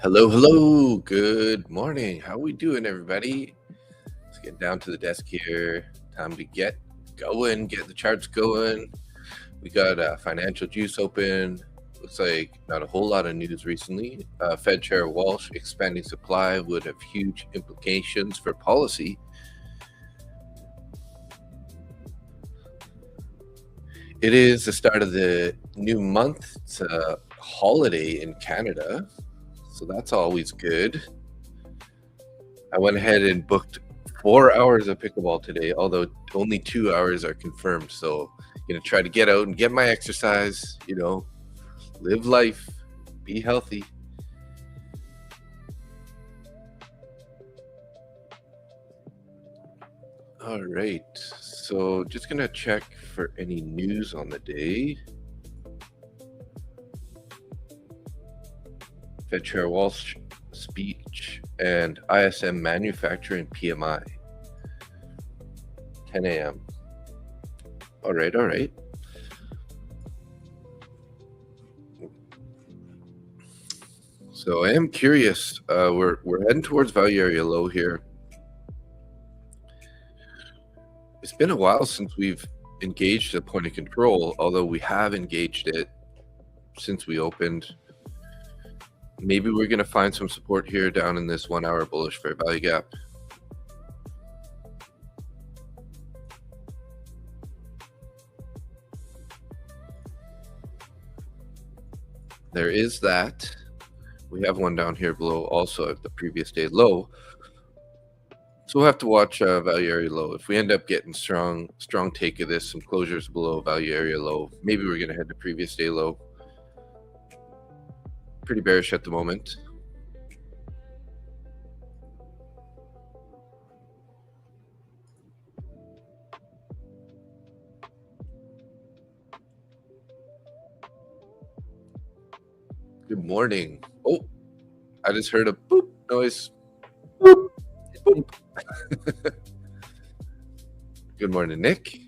Hello, hello. Good morning. How we doing, everybody? Let's get down to the desk here. Time to get going, get the charts going. We got financial juice open. Looks like not a whole lot of news recently. Fed Chair Walsh expanding supply would have huge implications for policy. It is the start of the new month. It's a holiday in Canada, so that's always good. I went ahead and booked 4 hours of pickleball today, although only 2 hours are confirmed. So, try to get out and get my exercise, live life, be healthy. All right. So, just going to check for any news on the day. Fed Chair Walsh speech and ISM manufacturing PMI. 10 a.m. All right. So I am curious. We're heading towards value area low here. It's been a while since we've engaged a point of control, although we have engaged it since we opened. Maybe we're going to find some support here down in this 1 hour bullish fair value gap. There is that. We have one down here below also at the previous day low. So we'll have to watch value area low. If we end up getting strong take of this, some closures below value area low, maybe we're going to head to previous day low. Pretty bearish at the moment. Good morning. Oh, I just heard a boop noise. Boop. Boop. Good morning, Nick.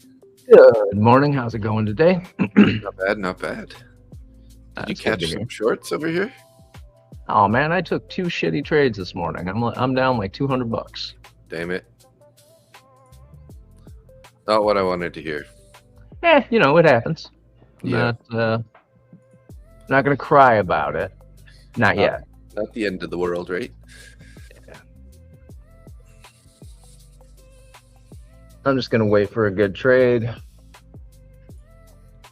Good morning. How's it going today? Not bad. Did you catch some shorts over here? Oh man, I took 2 shitty trades this morning. I'm down like $200. Damn it. Not what I wanted to hear. It happens. Yeah. Not gonna cry about it. Not yet. Not the end of the world, right? Yeah. I'm just gonna wait for a good trade.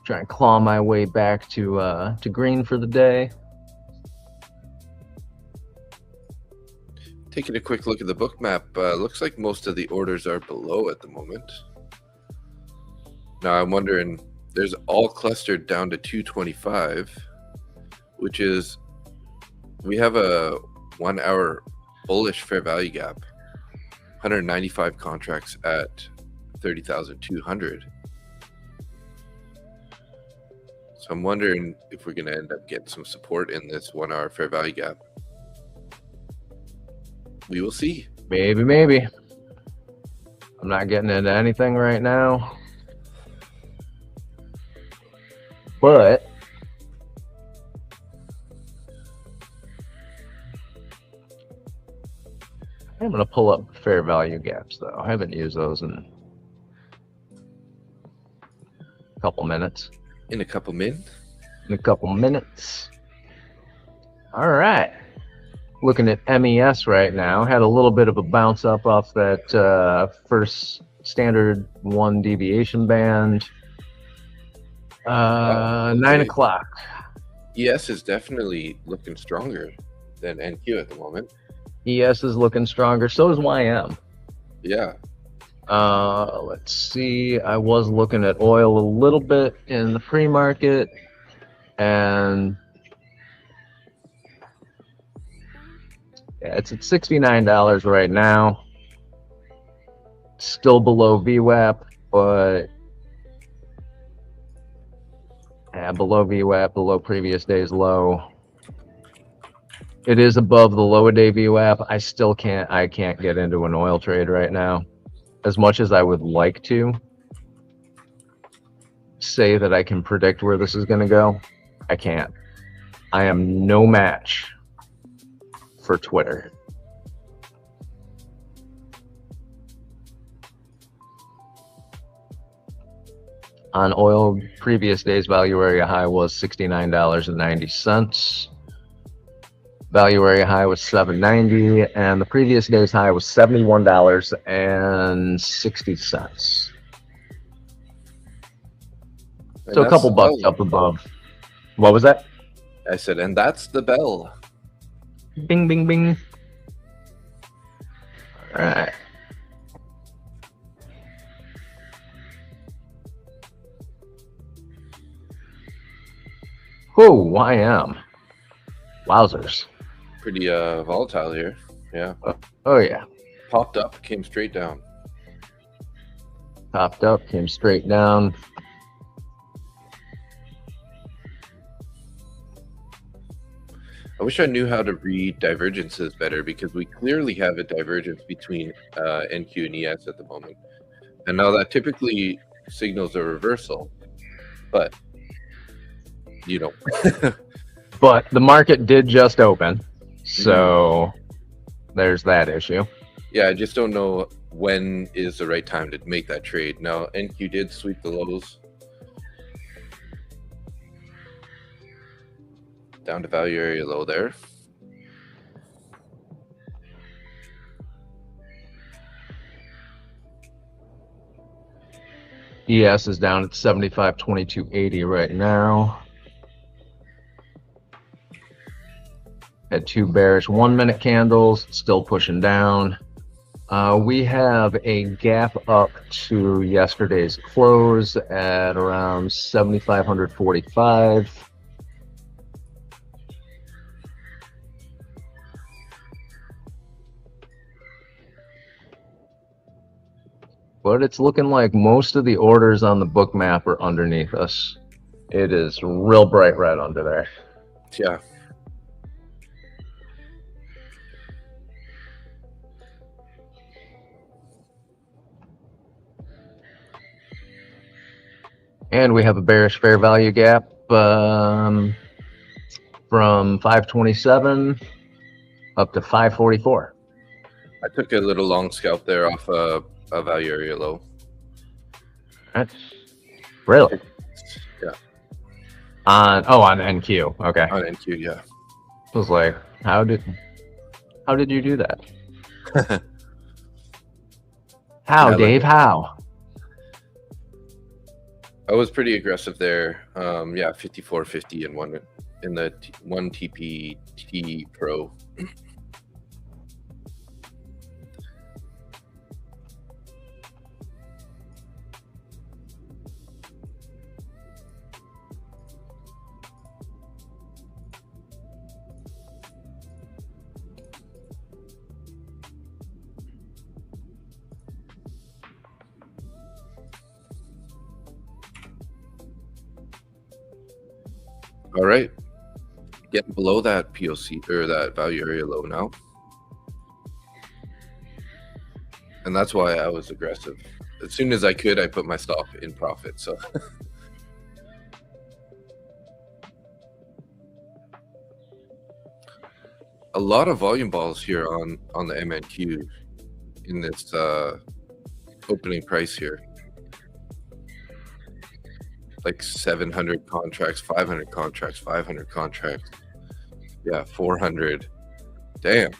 Try and claw my way back to green for the day. Taking a quick look at the book map, looks like most of the orders are below at the moment. Now I'm wondering, there's all clustered down to 225, which is, we have a 1 hour bullish fair value gap, 195 contracts at 30,200. So I'm wondering if we're going to end up getting some support in this 1 hour fair value gap. We will see. Maybe. I'm not getting into anything right now. But I'm going to pull up fair value gaps, though. I haven't used those in a couple minutes. In a couple min? In a couple minutes. All right. Looking at MES right now. Had a little bit of a bounce up off that first standard 1 deviation band. 9 o'clock. ES is definitely looking stronger than NQ at the moment. ES is looking stronger. So is YM. Yeah. Let's see. I was looking at oil a little bit in the pre-market, and yeah, it's at $69 right now. Still below VWAP, but below VWAP, below previous day's low. It is above the low day VWAP. I can't get into an oil trade right now. As much as I would like to say that I can predict where this is going to go, I can't. I am no match for Twitter. On oil, previous day's value area high was $69.90. Value area high was $7.90, and the previous day's high was $71.60. So a couple bucks up above. What was that? I said, and that's the bell. Bing, bing, bing. All right. Whoa, YM. Wowzers. Pretty volatile here. Yeah. Oh, yeah. Popped up, came straight down. Popped up, came straight down. I wish I knew how to read divergences better, because we clearly have a divergence between NQ and ES at the moment. And now that typically signals a reversal, but you know. But the market did just open, so there's that issue. Yeah, I just don't know when is the right time to make that trade. Now, NQ did sweep the lows. Down to value area low there. ES is down at 75.2280 right now. Had two bearish 1 minute candles, still pushing down. We have a gap up to yesterday's close at around 7,545. But it's looking like most of the orders on the book map are underneath us. It is real bright red under there. Yeah. And we have a bearish fair value gap from 527 up to 544. I took a little long scalp there off a value area low. That's really? Yeah. On NQ. Okay. On NQ, yeah. I was like, how did you do that? How, Dave? How? I was pretty aggressive there. Yeah, 54.50 and one in the one TPT Pro. All right, getting below that POC or that value area low now, and that's why I was aggressive. As soon as I could, I put my stop in profit. So a lot of volume balls here on the MNQ in this opening price here. Like 700 contracts, 500 contracts, 500 contracts. Yeah, 400. Damn.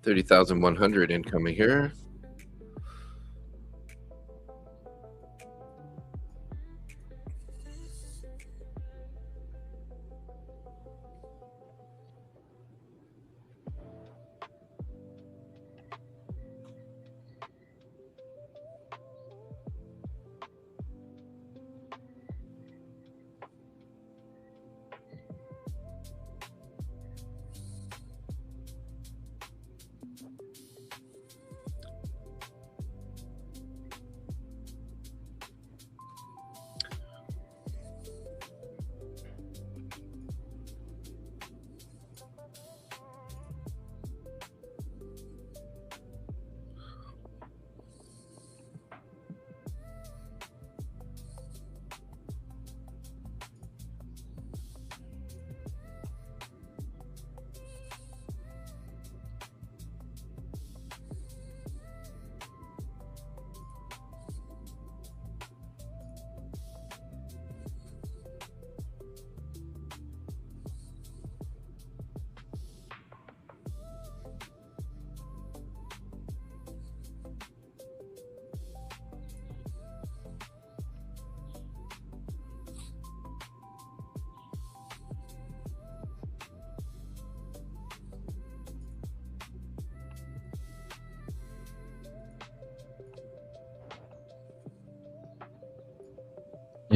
$30,100 incoming here.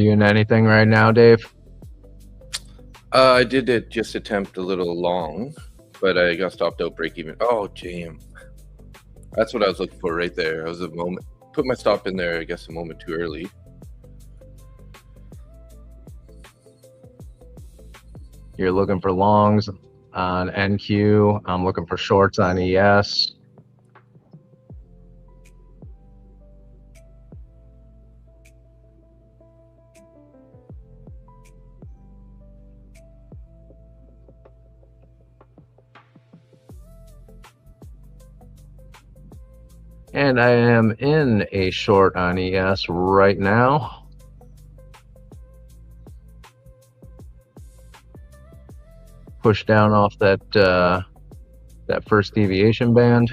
You in anything right now, Dave? I did just attempt a little long, but I got stopped out break even. Oh, jam. That's what I was looking for right there. I was a moment. Put my stop in there, I guess, a moment too early. You're looking for longs on NQ. I'm looking for shorts on ES. And I am in a short on ES right now. Push down off that that first deviation band.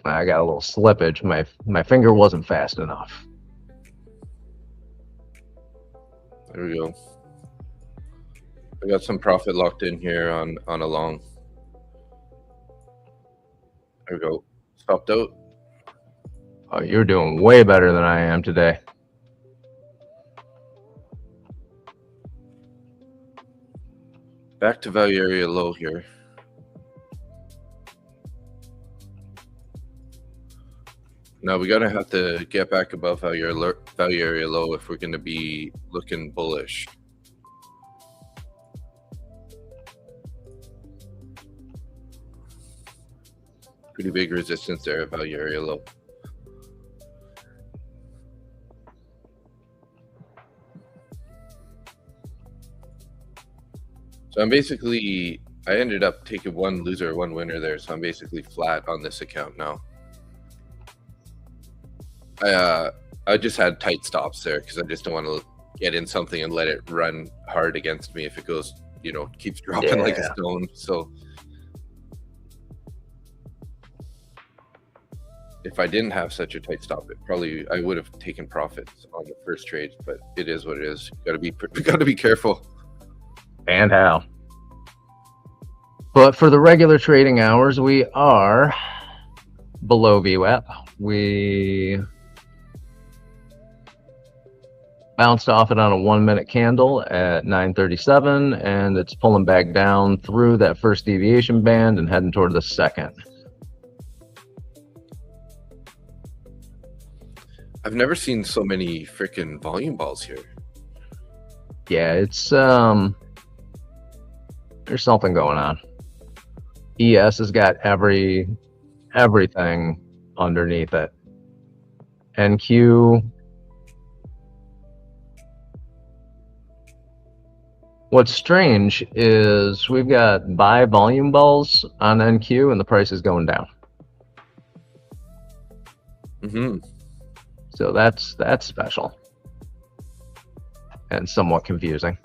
I got a little slippage. My finger wasn't fast enough. There we go. I got some profit locked in here on a long. There we go. Stopped out. Oh, you're doing way better than I am today. Back to value area low here. Now we're gonna have to get back above value area low if we're gonna be looking bullish. Pretty big resistance there at value area low. So I ended up taking one loser, one winner there. So I'm basically flat on this account now. I just had tight stops there because I just don't want to get in something and let it run hard against me if it goes, keeps dropping like a stone. So if I didn't have such a tight stop, I would have taken profits on the first trade. But it is what it is. We got to be careful. And how? But for the regular trading hours, we are below VWAP. We bounced off it on a 1-minute candle at 9:37, and it's pulling back down through that first deviation band and heading toward the second. I've never seen so many freaking volume balls here. Yeah, it's there's something going on. ES has got everything underneath it. NQ. What's strange is we've got buy volume balls on NQ and the price is going down. So that's special and somewhat confusing.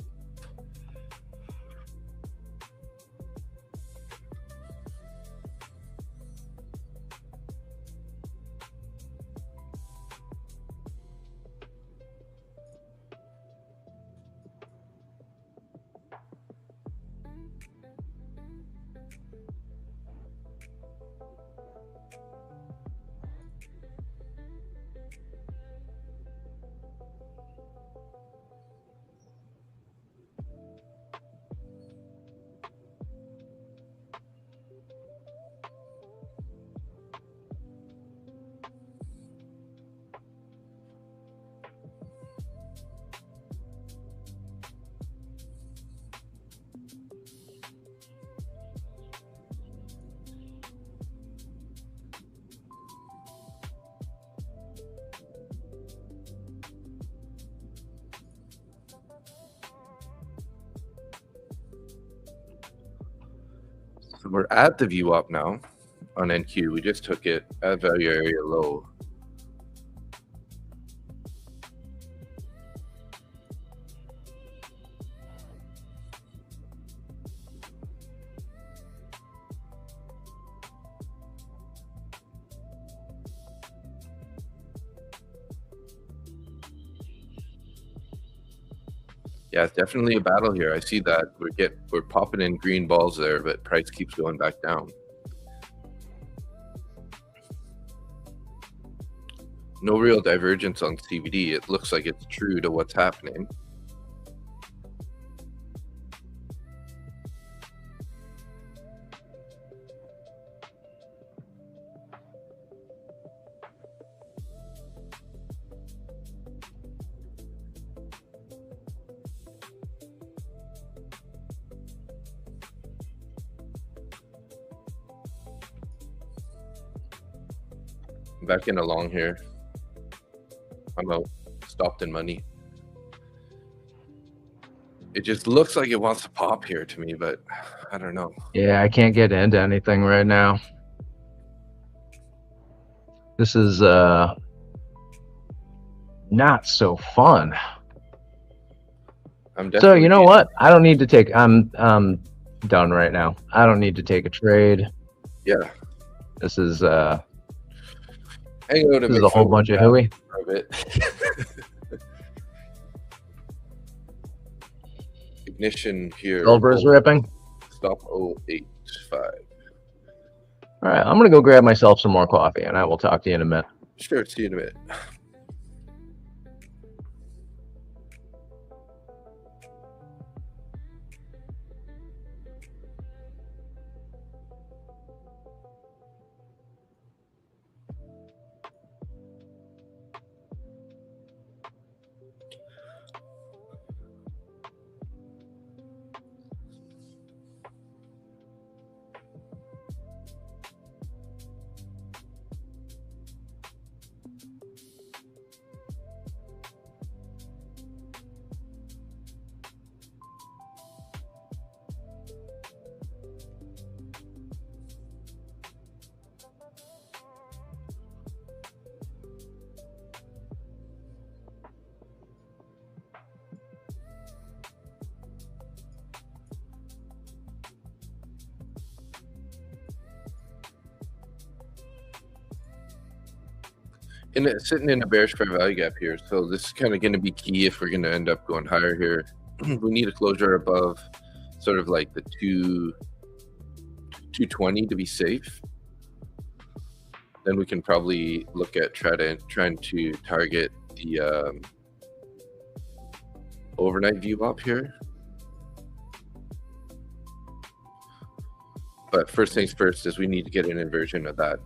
So we're at the VWAP now on NQ. We just took it at value area low. Yeah, it's definitely a battle here. I see that we're popping in green balls there, but price keeps going back down. No real divergence on CVD. It looks like it's true to what's happening. Back in along here. I'm out. Stopped in money. It just looks like it wants to pop here to me, but I don't know. Yeah, I can't get into anything right now. This is not so fun. So you know what? I don't need to take. I'm done right now. I don't need to take a trade. Yeah. This is hang out this is a whole bunch of hooey. Ignition here. Silver's ripping. Stop 085. All right, I'm gonna go grab myself some more coffee, and I will talk to you in a minute. Sure, see you in a minute. Sitting in a bearish fair value gap here, so this is kind of going to be key if we're going to end up going higher here. We need a closure above sort of like the 220 to be safe. Then we can probably look at trying to target the overnight view up here. But first things first is we need to get an inversion of that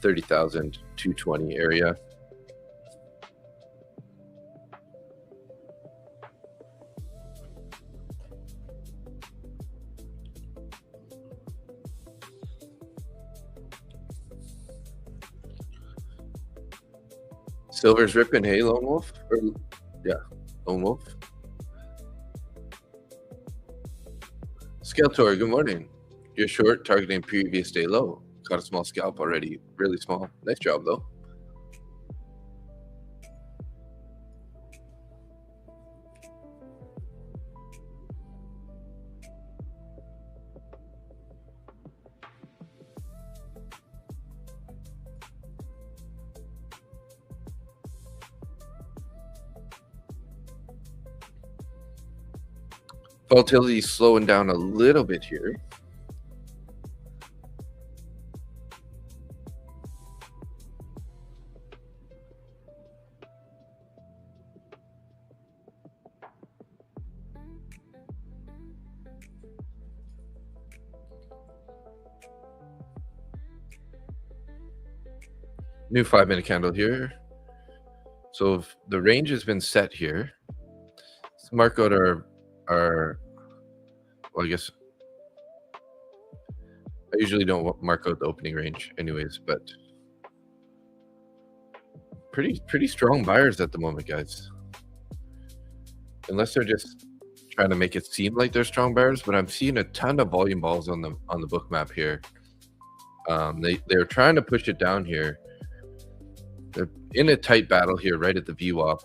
30,220 area. Silver's ripping, hey, Lone Wolf? Yeah, Lone Wolf. Scaltor, good morning. You're short, targeting previous day low. Got a small scalp already, really small. Nice job, though. Volatility is slowing down a little bit here. New 5-minute candle here. So if the range has been set here. Let's mark out our well, I guess I usually don't mark out the opening range anyways, but pretty strong buyers at the moment, guys. Unless they're just trying to make it seem like they're strong buyers, but I'm seeing a ton of volume balls on the book map here. They're trying to push it down here. They're in a tight battle here right at the VWAP.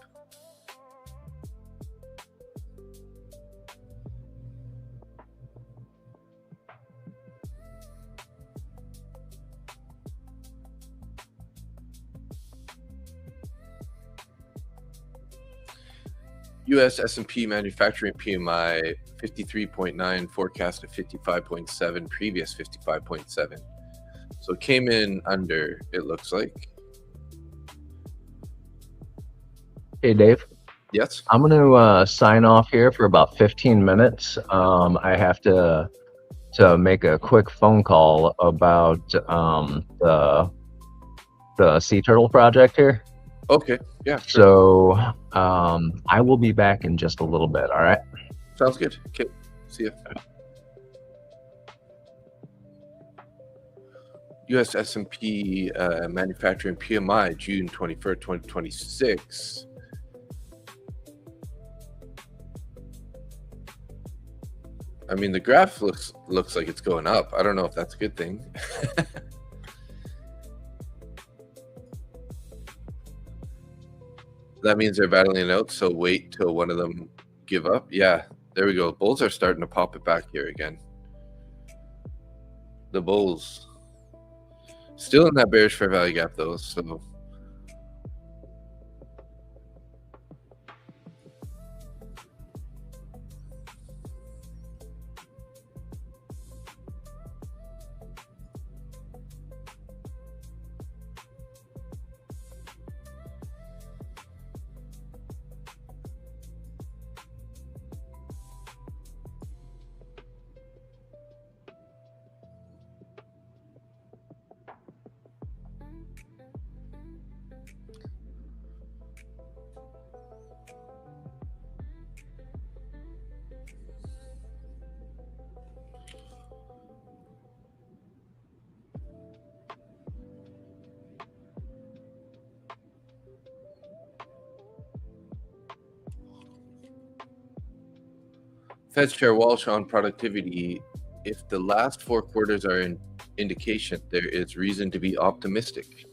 US S&P manufacturing PMI 53.9, forecast of 55.7, previous 55.7. So it came in under, it looks like. Hey, Dave. Yes. I'm going to sign off here for about 15 minutes. I have to make a quick phone call about the sea turtle project here. Okay. Yeah. Sure. So I will be back in just a little bit. All right. Sounds good. Okay. See ya. U.S. S&P manufacturing PMI June 21st, 2026. I mean, the graph looks like it's going up. I don't know if that's a good thing. That means they're battling it out, so wait till one of them give up. Yeah, there we go. Bulls are starting to pop it back here again. The bulls. Still in that bearish fair value gap, though, so... Fed Chair Walsh on productivity. If the last 4 quarters are an indication, there is reason to be optimistic.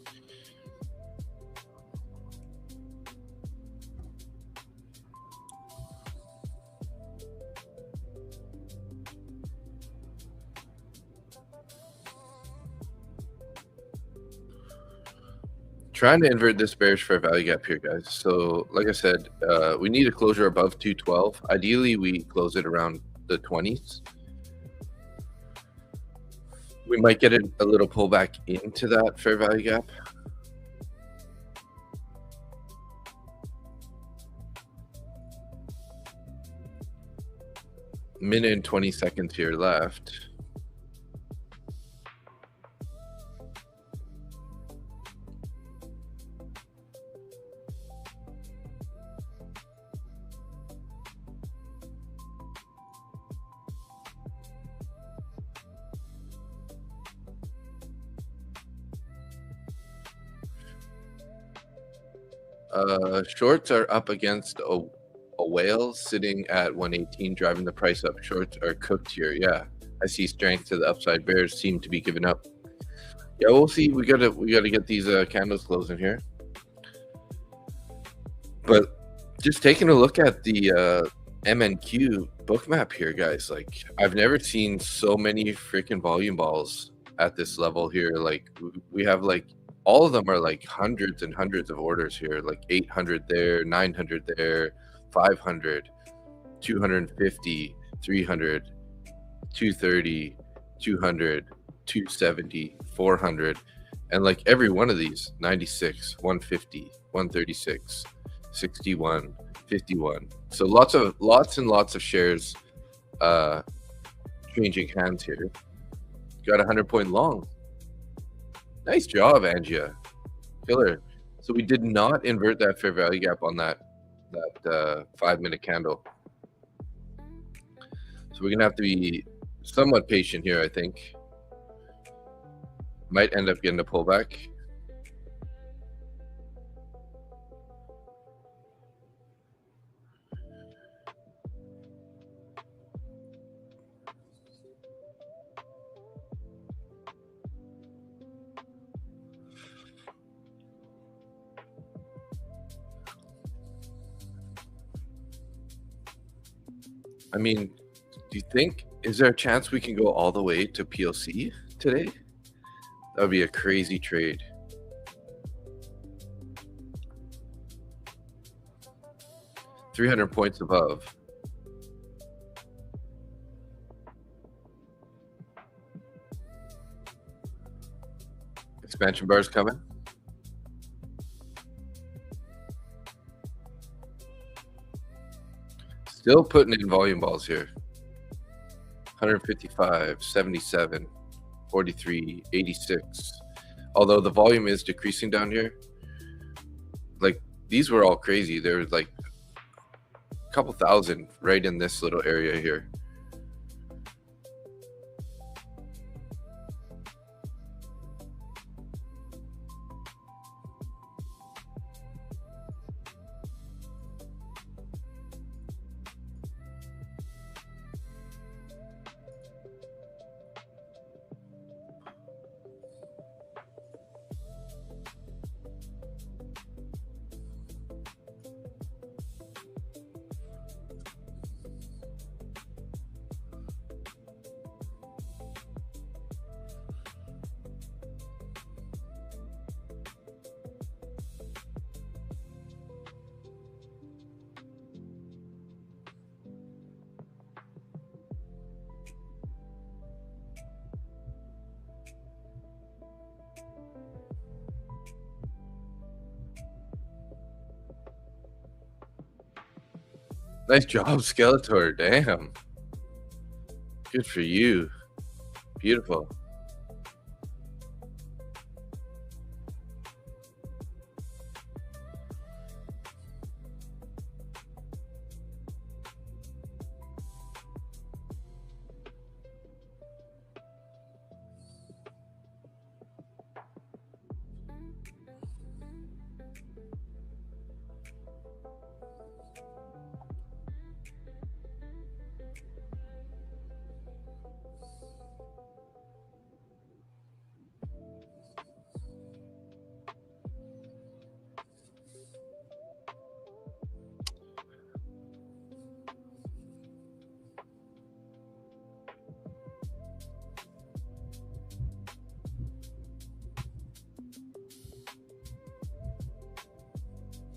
Trying to invert this bearish fair value gap here, guys. So, like I said, we need a closure above 212. Ideally, we close it around the 20s. We might get a little pullback into that fair value gap. Minute and 20 seconds here left. Shorts are up against a whale sitting at 118, driving the price up. Shorts are cooked here. Yeah, I see strength to the upside. Bears seem to be giving up. Yeah, we'll see. We gotta get these candles closing here. But just taking a look at the MNQ book map here, guys. Like, I've never seen so many freaking volume balls at this level here. Like, we have like all of them are like hundreds and hundreds of orders here, like 800 there, 900 there, 500, 250, 300, 230, 200, 270, 400, and like every one of these 96, 150, 136, 61, 51. So lots and lots of shares changing hands here. Got a 100-point long. Nice job, Angia. Killer. So we did not invert that fair value gap on that 5-minute candle. So we're gonna have to be somewhat patient here, I think. Might end up getting a pullback. I mean, do you think, is there a chance we can go all the way to PLC today? That would be a crazy trade. $300 points above. Expansion bars coming. Still putting in volume balls here. 155, 77, 43, 86. Although the volume is decreasing down here. Like, these were all crazy. There was like a couple thousand right in this little area here. Nice job, Skeletor. Damn. Good for you. Beautiful.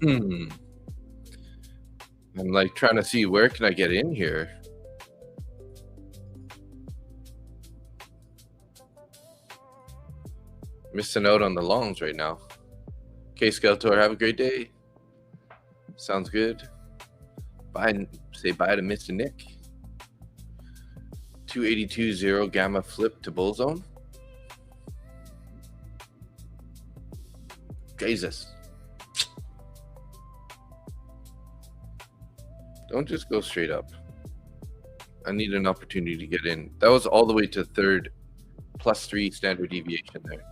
I'm like trying to see where can I get in here. Missing out on the longs right now. Okay, Skeletor, have a great day. Sounds good. Bye. Say bye to Mr. Nick. 282.0 gamma flip to bull zone. Jesus. Don't just go straight up. I need an opportunity to get in. That was all the way to third, +3 standard deviation there.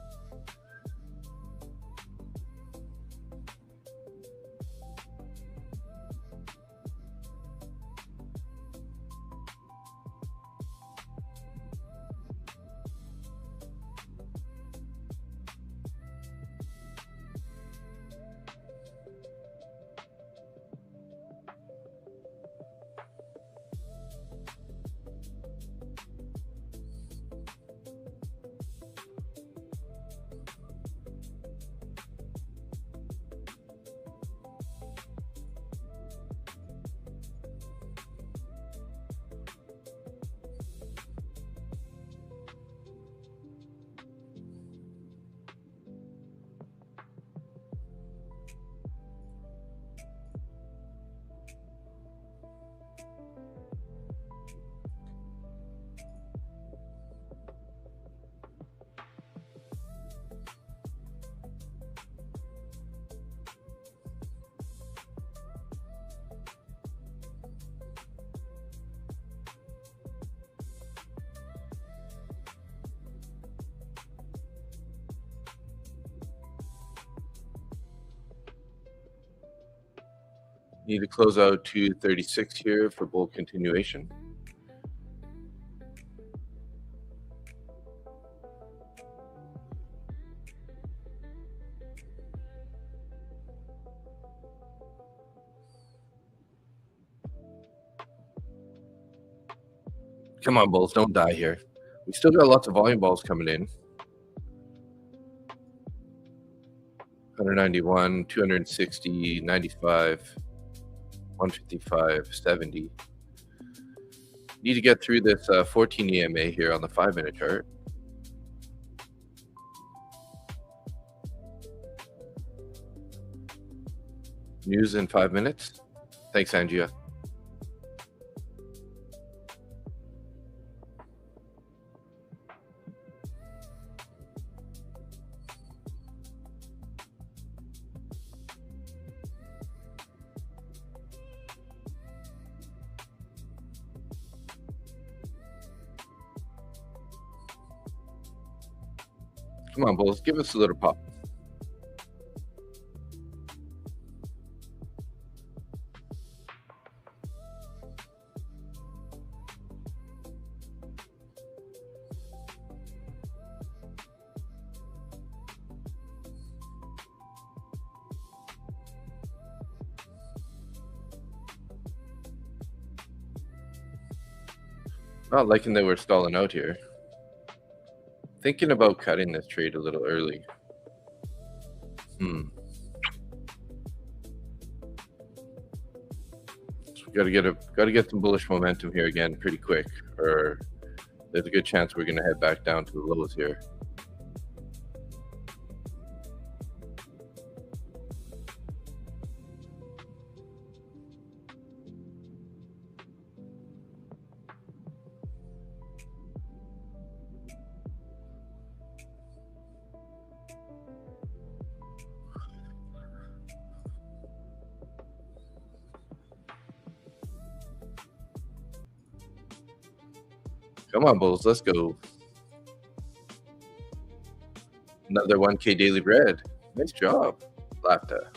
Need to close out to 36 here for bull continuation. Come on, bulls, don't die here. We still got lots of volume balls coming in. 191, 260, 95, 155, 70. Need to get through this 14 EMA here on the 5-minute chart. News in 5 minutes. Thanks, Angia. Come on, Bulls, give us a little pop. Not liking that we're stalling out here. Thinking about cutting this trade a little early. So we gotta get some bullish momentum here again pretty quick, or there's a good chance we're gonna head back down to the lows here. Come on, Bulls, let's go. Another 1K daily bread. Nice job, Lafta.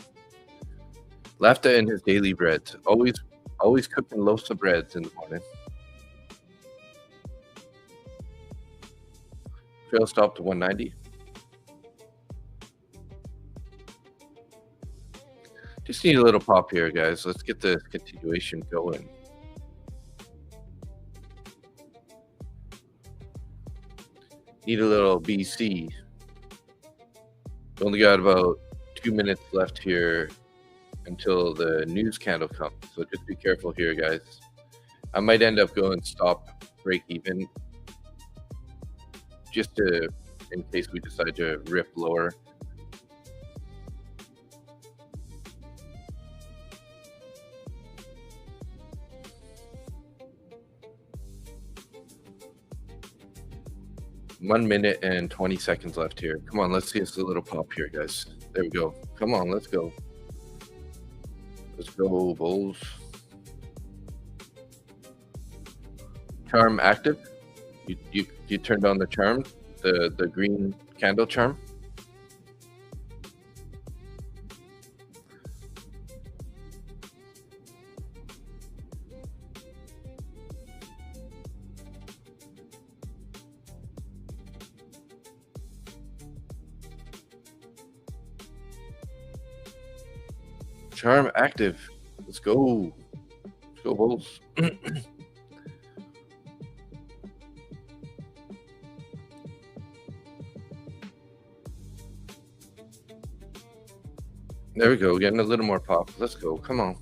Lafta and his daily breads. Always cooking loaves of breads in the morning. Trail stop to 190. Just need a little pop here, guys. Let's get the continuation going. Need a little BC. Only got about 2 minutes left here until the news candle comes, so just be careful here, guys. I might end up going stop break even, just in case we decide to rip lower. One minute and 20 seconds left here. Come on, let's see us a little pop here, guys. There we go. Come on, let's go. Let's go, Bulls. Charm active. You turned on the charm, the green candle charm. Charm active. Let's go. Let's go, Bulls. There we go. Getting a little more pop. Let's go. Come on.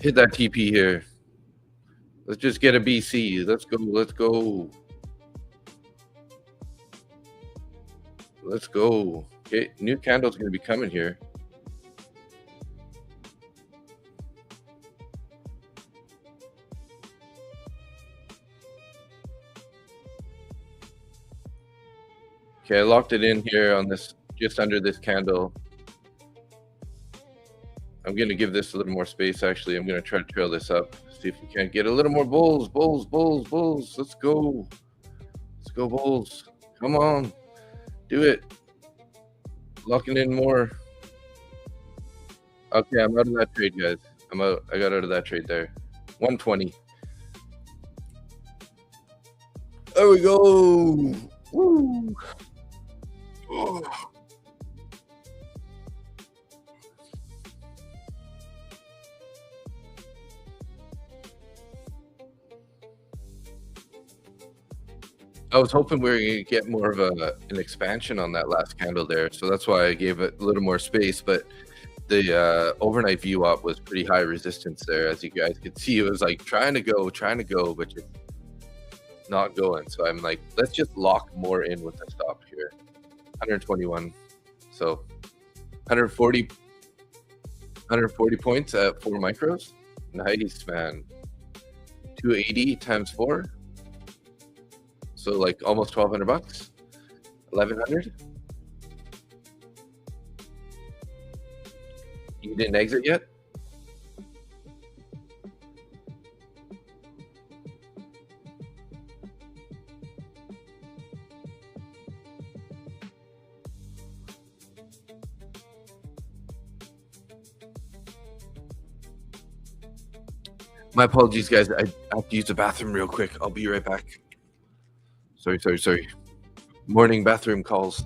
Hit that TP here. Let's just get a BC. Let's go. Let's go. Let's go. Okay, new candle's going to be coming here. Okay, I locked it in here on this, just under this candle. I'm going to give this a little more space, actually. I'm going to try to trail this up. See if we can't get a little more bulls. Bulls, bulls, bulls. Let's go. Let's go, Bulls. Come on. Do it. Locking in more. Okay, I'm out of that trade, guys. I'm out. I got out of that trade there. 120. There we go. Woo. Oh. I was hoping we were going to get more of an expansion on that last candle there, so that's why I gave it a little more space. But the overnight VWAP was pretty high resistance there, as you guys could see. It was like trying to go, but just not going. So I'm like, let's just lock more in with the stop here. 121 So 140 points at 4 micros. Nice, man. 280 times 4. So like almost 1,200 bucks. 1,100. You didn't exit yet? My apologies, guys. I have to use the bathroom real quick. I'll be right back. Sorry. Morning bathroom calls.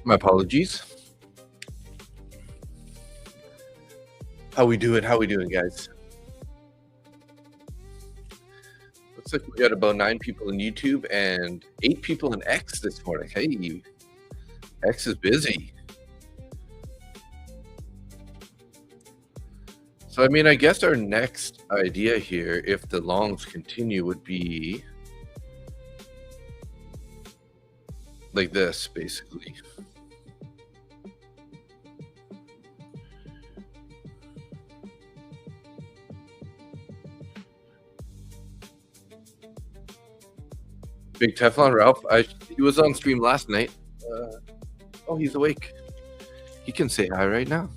My apologies. How we doing, guys? Looks like we got about 9 people in YouTube and 8 people in X this morning. Hey, X is busy. So, I mean, I guess our next idea here, if the longs continue, would be like this, basically. Big Teflon Ralph. He was on stream last night. Oh, he's awake. He can say hi right now.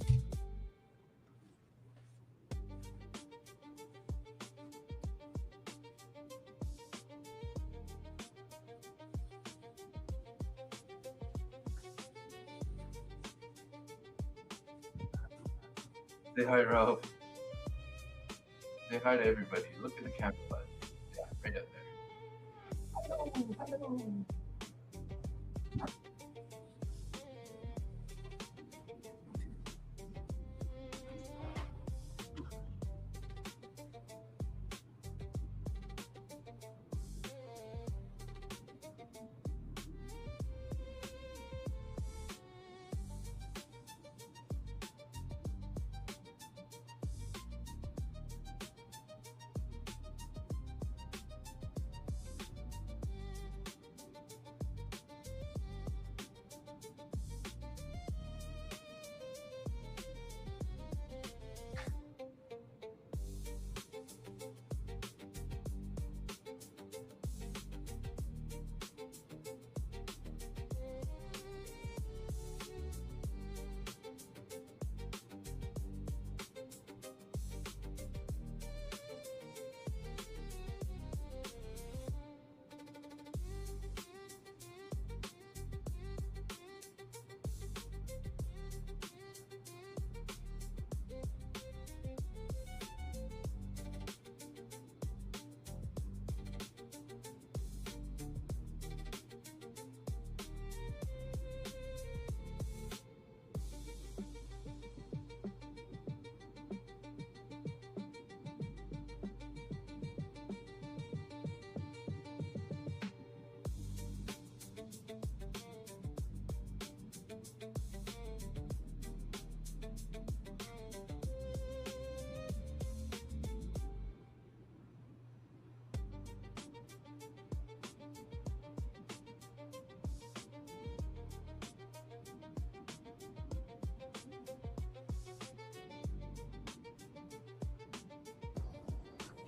Say hi, Ralph. Say hi to everybody. Look at the camera button. Yeah, right up there. Hello, hello.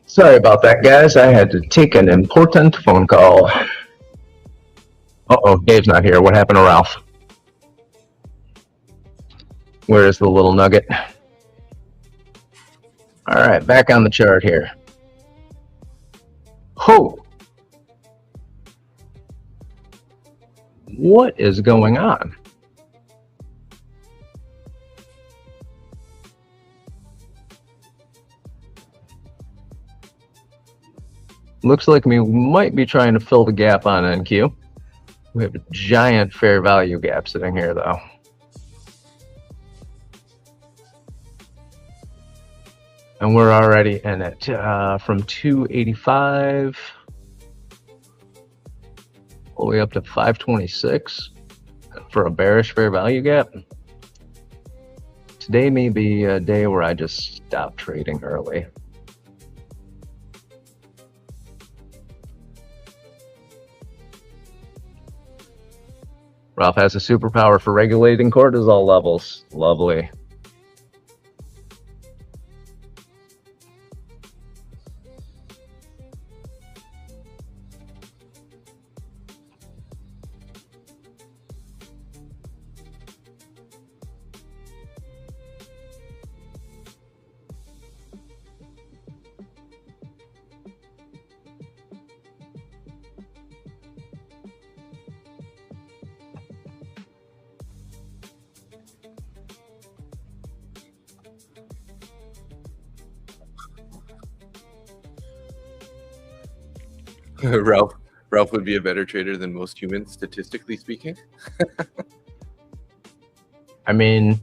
Sorry about that, guys. I had to take an important phone call. Uh-oh, Dave's not here. What happened to Ralph? Where is the little nugget? All right, back on the chart here. Ho! What is going on? Looks like we might be trying to fill the gap on NQ. We have a giant fair value gap sitting here, though. And we're already in it from 285 all the way up to 526 for a bearish fair value gap. Today may be a day where I just stop trading early. Ralph has a superpower for regulating cortisol levels. Lovely. Ralph would be a better trader than most humans, statistically speaking. I mean,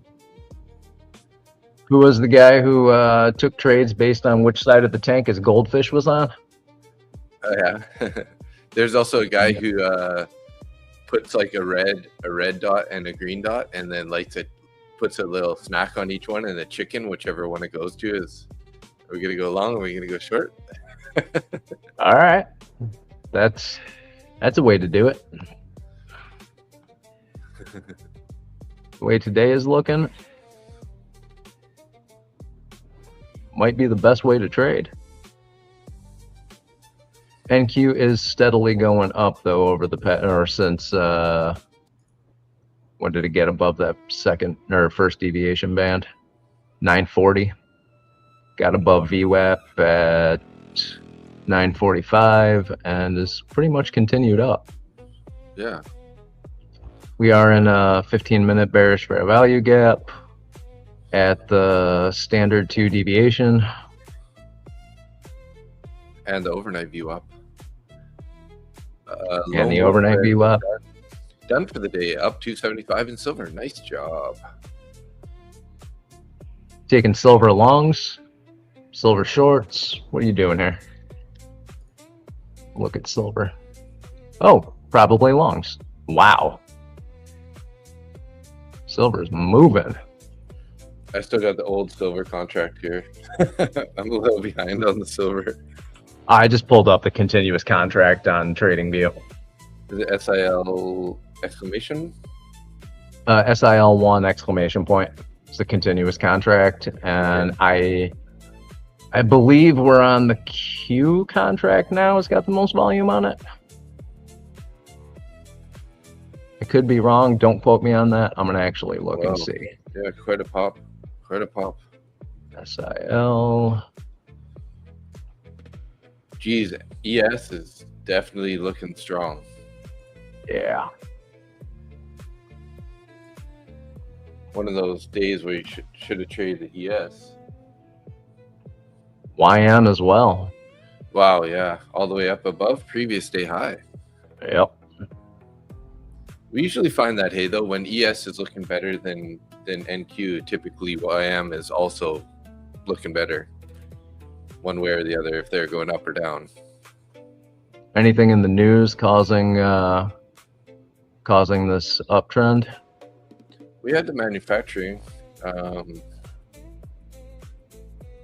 who was the guy who took trades based on which side of the tank his goldfish was on? Oh yeah. There's also a guy who puts like a red dot and a green dot, and then puts a little snack on each one, and a chicken, whichever one it goes to is. Are we gonna go long? Or are we gonna go short? All right, that's a way to do it. The way today is looking, might be the best way to trade. NQ is steadily going up though over the since when did it get above that second or first deviation band? 940. Got above VWAP at 945 and is pretty much continued up. Yeah. We are in a 15-minute bearish fair value gap at the standard 2 deviation. And the overnight view up. And the overnight view up. Done for the day, up 275 in silver. Nice job. Taking silver longs, silver shorts. What are you doing here? Look at silver. Oh, probably longs. Wow. Silver's moving. I still got the old silver contract here. I'm a little behind on the silver. I just pulled up the continuous contract on TradingView. Is it SIL exclamation? SIL1 exclamation point. It's the continuous contract, and I believe we're on the Q contract now. It's got the most volume on it. I could be wrong. Don't quote me on that. I'm gonna actually look and see. Yeah, quite a pop. Quite a pop. SIL. Geez, ES is definitely looking strong. Yeah. One of those days where you should have traded the ES. YM as well. Wow, yeah. All the way up above previous day high. Yep. We usually find that, hey, though, when ES is looking better than NQ, typically YM is also looking better. One way or the other, if they're going up or down. Anything in the news causing this uptrend? We had the manufacturing.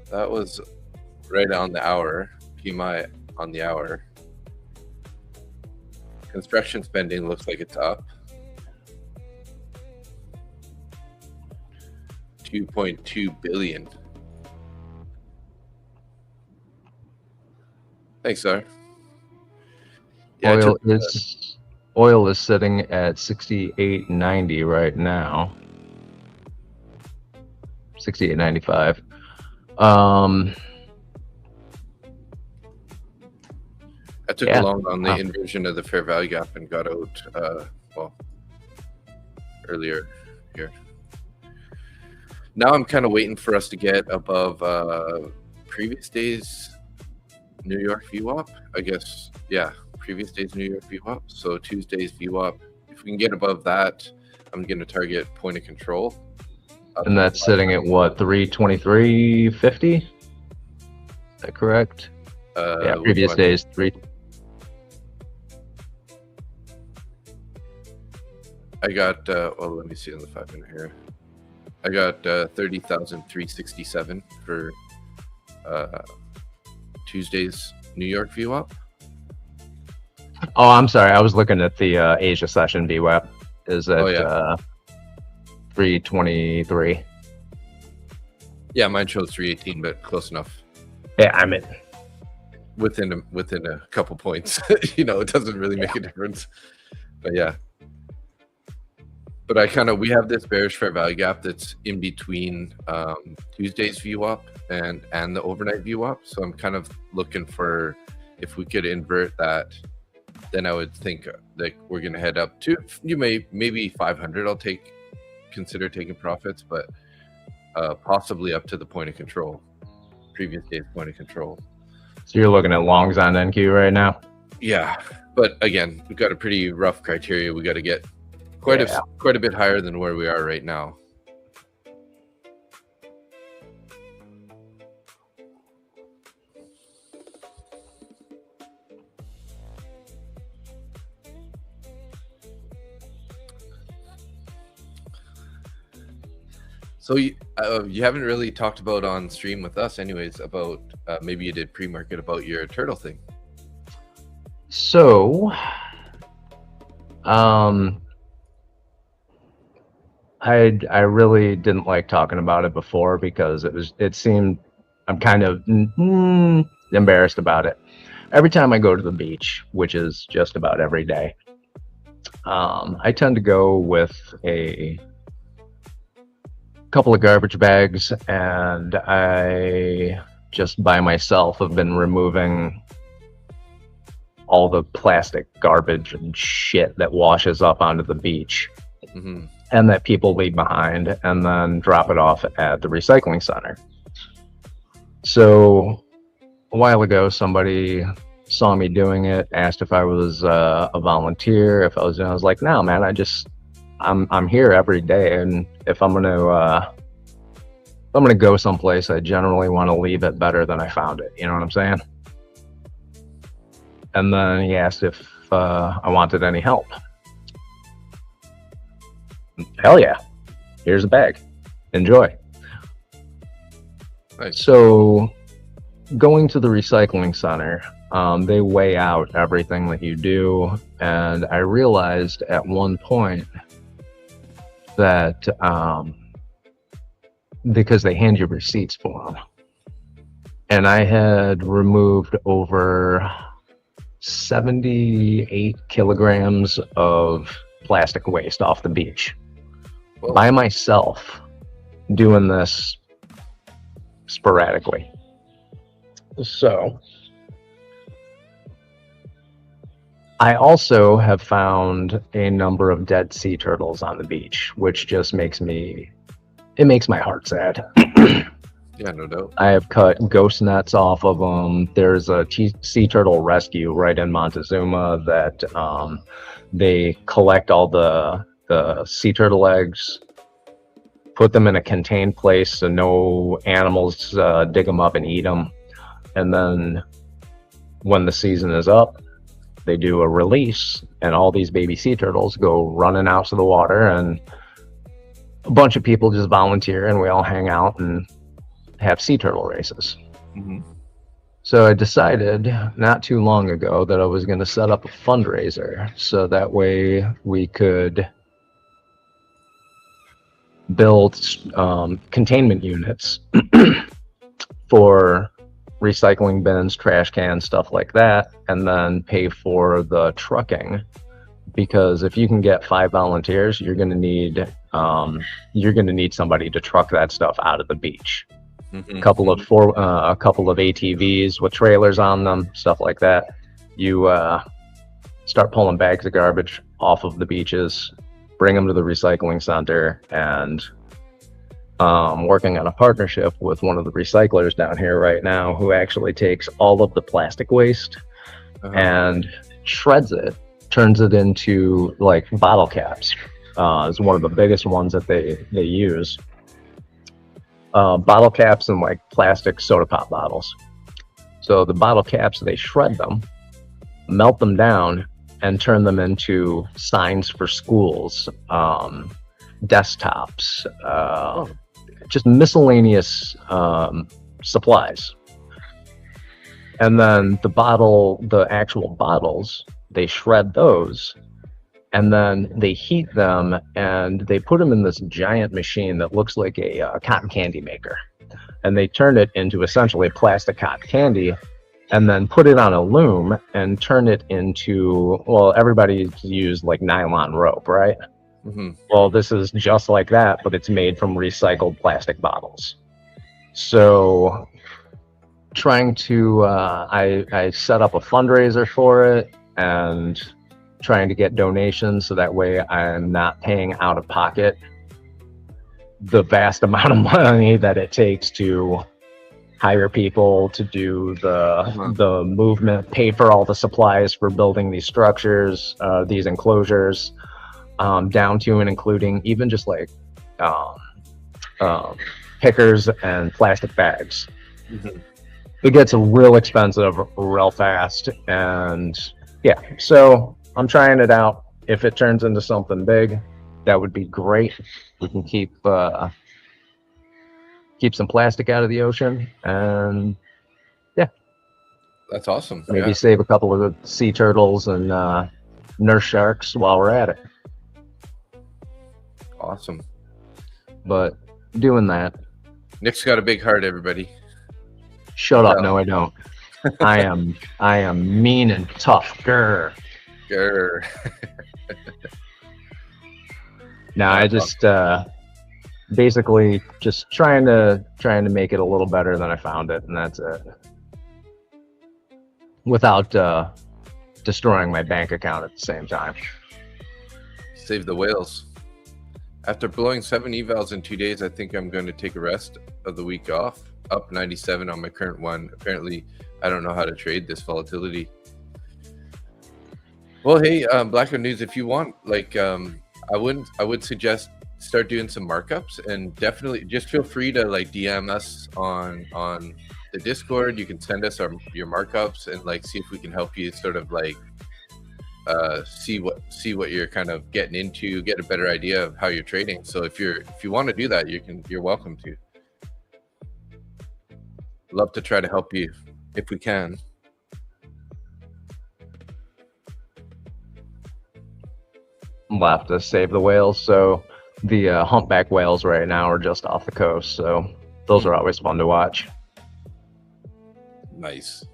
That was right on the hour. PMI on the hour. Construction spending looks like it's up. 2.2 billion. Thanks, sir. Yeah, oil is sitting at 68.90 right now. 68.95. I took a long on the inversion of the fair value gap and got out earlier here. Now I'm kind of waiting for us to get above previous days New York VWAP. I guess, yeah, previous days New York VWAP. So Tuesday's VWAP. If we can get above that, I'm going to target point of control. And that's sitting at what, 323.50? Is that correct? Yeah, previous days 3. I got let me see on the 5-minute here. I got 30,367 for Tuesday's New York VWAP. Oh, I'm sorry. I was looking at the Asia session VWAP. Is at 323. Yeah, mine shows 318, but close enough. Yeah, I'm in. Within a couple points. It doesn't really make a difference. But yeah. But we have this bearish fair value gap that's in between Tuesday's VWAP and the overnight VWAP. So I'm kind of looking for, if we could invert that, then I would think that we're going to head up to maybe 500. I'll consider taking profits, but possibly up to the point of control, previous day's point of control. So you're looking at longs on NQ right now? Yeah, but again, we've got a pretty rough criteria. We got to get quite a bit higher than where we are right now. So you haven't really talked about on stream with us, anyways, about maybe you did pre-market about your turtle thing. So, I really didn't like talking about it before because it seemed I'm kind of embarrassed about it. Every time I go to the beach, which is just about every day, I tend to go with a couple of garbage bags, and I just by myself have been removing all the plastic garbage and shit that washes up onto the beach. Mm-hmm. And that people leave behind, and then drop it off at the recycling center. So a while ago, somebody saw me doing it, asked if I was a volunteer, if I was like, no, man, I'm here every day, and if I'm gonna go someplace, I generally want to leave it better than I found it. You know what I'm saying? And then he asked if I wanted any help. Hell yeah. Here's a bag. Enjoy. Nice. So going to the recycling center, they weigh out everything that you do. And I realized at one point that because they hand you receipts for them, and I had removed over 78 kilograms of plastic waste off the beach. Whoa. By myself, doing this sporadically. So I also have found a number of dead sea turtles on the beach, which just makes my heart sad. Yeah, no doubt. I have cut ghost nets off of them. There's a sea turtle rescue right in Montezuma that they collect all the sea turtle eggs, put them in a contained place so no animals dig them up and eat them. And then when the season is up, they do a release, and all these baby sea turtles go running out to the water, and a bunch of people just volunteer, and we all hang out and have sea turtle races. Mm-hmm. So I decided not too long ago that I was going to set up a fundraiser so that way we could build containment units for recycling bins, trash cans, stuff like that, and then pay for the trucking. Because if you can get 5 volunteers, you're going to need somebody to truck that stuff out of the beach. Mm-hmm. A couple of ATVs with trailers on them, stuff like that. You start pulling bags of garbage off of the beaches, bring them to the recycling center, and working on a partnership with one of the recyclers down here right now who actually takes all of the plastic waste and shreds it, turns it into like bottle caps. Is one of the biggest ones that they use. Bottle caps and like plastic soda pop bottles. So the bottle caps, they shred them, melt them down, and turn them into signs for schools, desktops, just miscellaneous supplies. And then the actual bottles, they shred those, and then they heat them, and they put them in this giant machine that looks like a cotton candy maker. And they turn it into essentially plastic cotton candy, and then put it on a loom and turn it into, well, everybody's used like nylon rope, right? Mm-hmm. Well, this is just like that, but it's made from recycled plastic bottles. So trying to, I set up a fundraiser for it and trying to get donations so that way I'm not paying out of pocket the vast amount of money that it takes to hire people to do the movement, pay for all the supplies for building these structures, these enclosures, down to and including even just like pickers and plastic bags. Mm-hmm. It gets real expensive real fast, and yeah, so I'm trying it out. If it turns into something big, that would be great. We can keep keep some plastic out of the ocean, and That's awesome. maybe Yeah. save a couple of the sea turtles and nurse sharks while we're at it. Awesome. But doing that. Nick's got a big heart, everybody. Shut up. No, I don't. I am mean and tough. Grr. Grr. No, I just basically just trying to make it a little better than I found it, and that's it. Without destroying my bank account at the same time. Save the whales. After blowing 7 evals in 2 days, I think I'm going to take a rest of the week off. Up 97 on my current one. Apparently, I don't know how to trade this volatility. Well, hey, Blackout News, if you want, like, I would suggest start doing some markups, and definitely just feel free to like DM us on the Discord. You can send us your markups and like see if we can help you sort of like see what you're kind of getting into, get a better idea of how you're trading. So if you want to do that, you're welcome to. Love to try to help you if we can. We'll have to save the whales. So the humpback whales right now are just off the coast, so those are always fun to watch. Nice.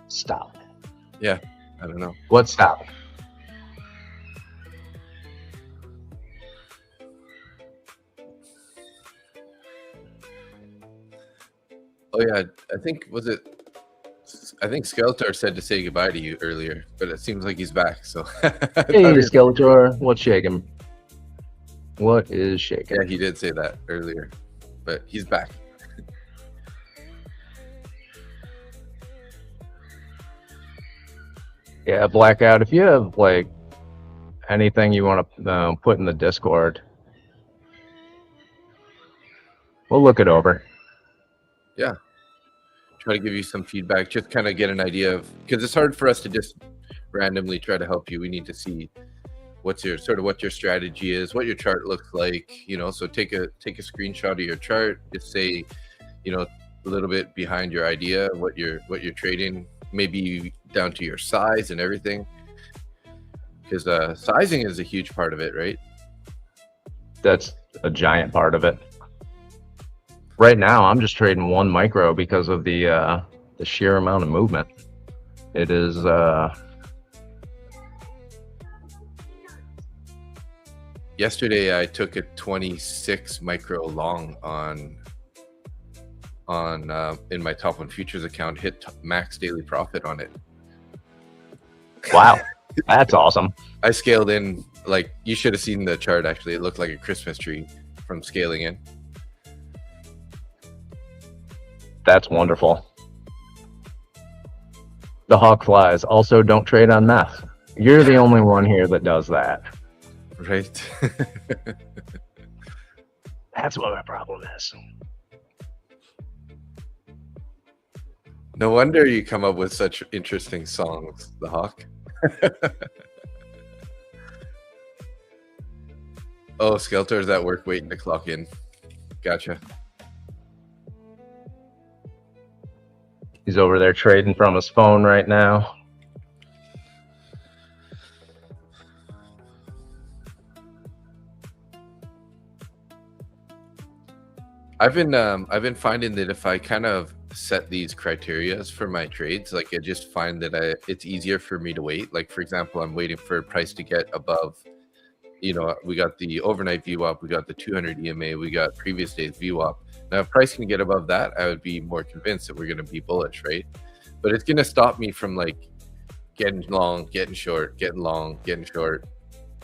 Stop. Yeah, I don't know. What stop? Oh yeah, I think Skeletor said to say goodbye to you earlier, but it seems like he's back. So Hey, Skeletor, what's shaking? What is shaking? Yeah, he did say that earlier, but he's back. Yeah, Blackout, if you have like anything you want to put in the Discord, we'll look it over. Yeah, try to give you some feedback, just kind of get an idea of, because it's hard for us to just randomly try to help you. We need to see what your strategy is, what your chart looks like, you know. So take a screenshot of your chart, just say, you know, a little bit behind your idea, what you're trading, maybe down to your size and everything, because sizing is a huge part of it, right? That's a giant part of it. Right now, I'm just trading 1 micro because of the sheer amount of movement. It is yesterday I took a 26 micro long on in my top 1 futures account, hit max daily profit on it. Wow, that's awesome. I scaled in, like, you should have seen the chart. Actually, it looked like a Christmas tree from scaling in. That's wonderful. The hawk flies. Also, don't trade on meth. You're the only one here that does that. Right. That's what my problem is. No wonder you come up with such interesting songs, the Hawk. Oh, Skeletor's at work waiting to clock in. Gotcha. He's over there trading from his phone right now. I've been finding that if I kind of set these criterias for my trades, like, I just find that it's easier for me to wait. Like, for example, I'm waiting for price to get above, you know, we got the overnight VWAP, we got the 200 EMA, we got previous day's VWAP. Now, if price can get above that, I would be more convinced that we're going to be bullish, right? But it's going to stop me from like getting long, getting short, getting long, getting short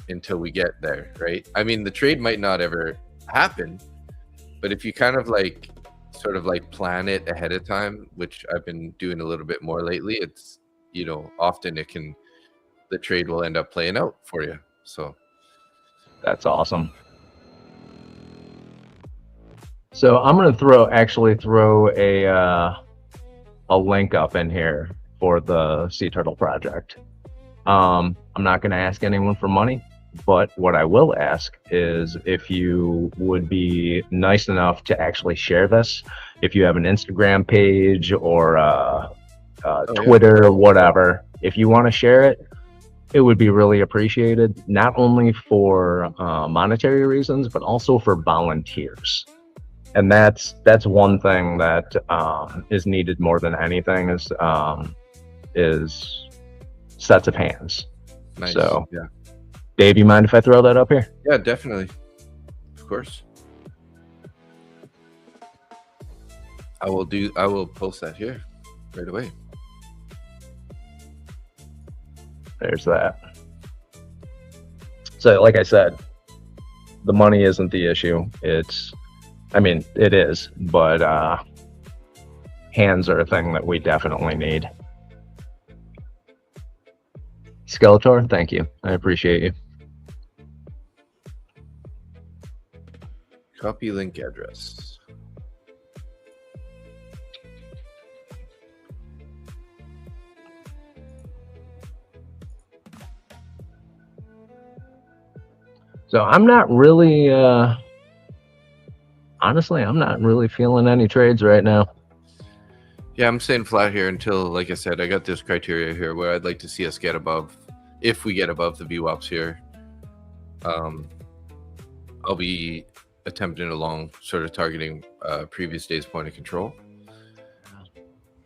until we get there, right? I mean, the trade might not ever happen, but if you kind of like sort of like plan it ahead of time, which I've been doing a little bit more lately, it's, you know, often the trade will end up playing out for you. So that's awesome. So I'm going to actually throw a link up in here. for the Sea Turtle project. I'm not going to ask anyone for money, but what I will ask is if you would be nice enough to actually share this. If you have an Instagram page or Twitter or whatever, if you want to share it, it would be really appreciated, not only for monetary reasons, but also for volunteers. And that's one thing that is needed more than anything is sets of hands. Nice. So, yeah. Dave, you mind if I throw that up here? Yeah, definitely. Of course. I will post that here right away. There's that. So, like I said, the money isn't the issue. It is, but hands are a thing that we definitely need. Skeletor, thank you. I appreciate you. Copy link address. So I'm not really, honestly, I'm not really feeling any trades right now. Yeah, I'm staying flat here until, like I said, I got this criteria here where I'd like to see us get above. If we get above the VWAPs here, I'll be attempting along sort of targeting previous day's point of control.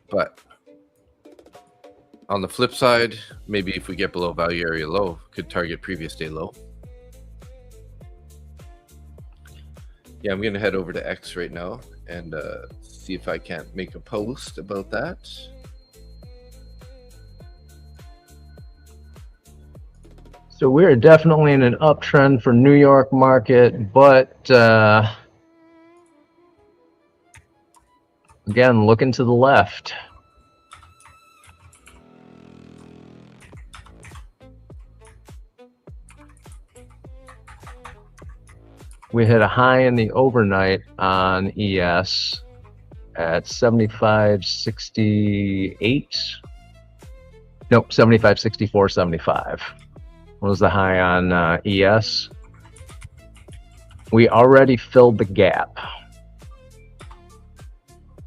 But on the flip side, maybe if we get below value area low, could target previous day low. Yeah, I'm going to head over to X right now and see if I can't make a post about that. So we're definitely in an uptrend for New York market, but again, looking to the left. We hit a high in the overnight on ES at 75.68. Nope, 75.64.75 was the high on ES. We already filled the gap.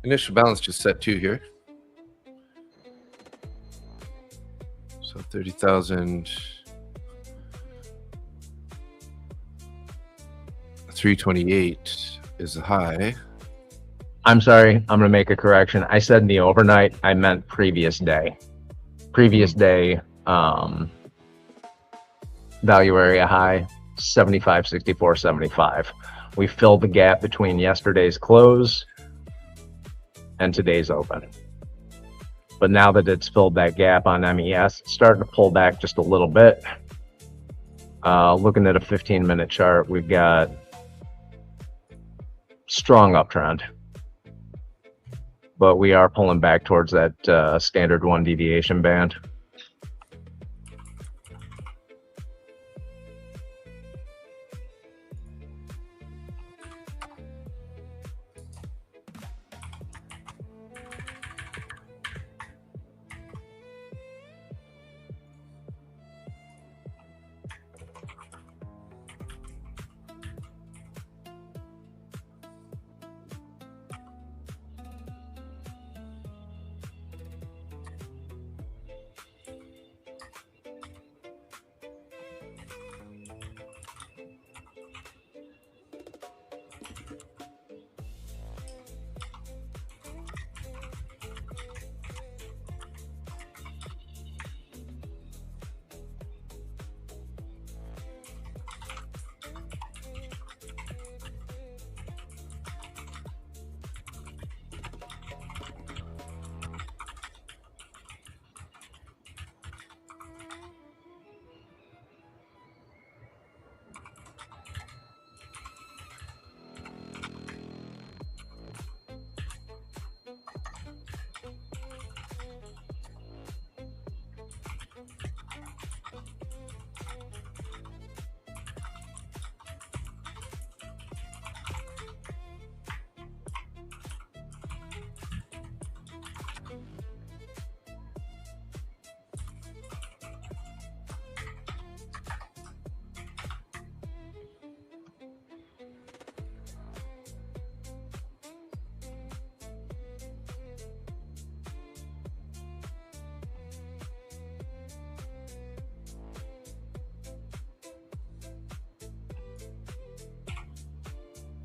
Initial balance just set 2 here. So 30,000. 328 is the high. I'm sorry, I'm going to make a correction. I said in the overnight, I meant previous day. Previous day, value area high, 75.64.75. We filled the gap between yesterday's close and today's open. But now that it's filled that gap on MES, it's starting to pull back just a little bit. Looking at a 15-minute chart, we've got strong uptrend, but we are pulling back towards that standard 1 deviation band.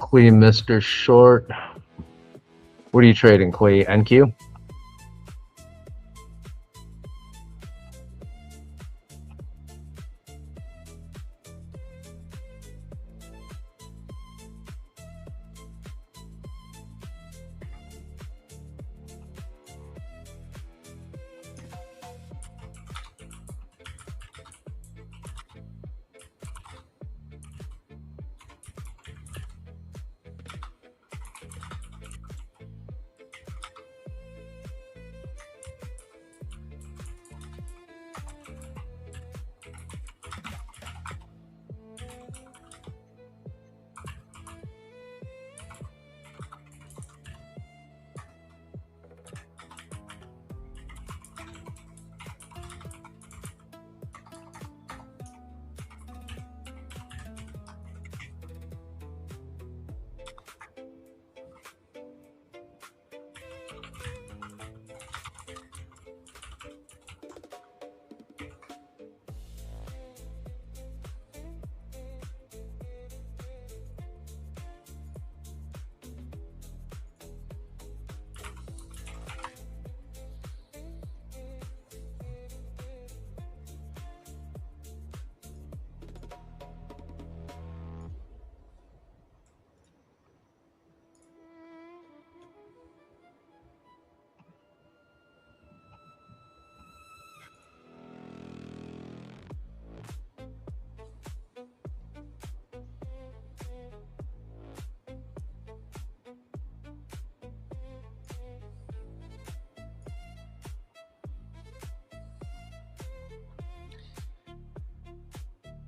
Clee, Mr. Short. What are you trading, Clee? NQ?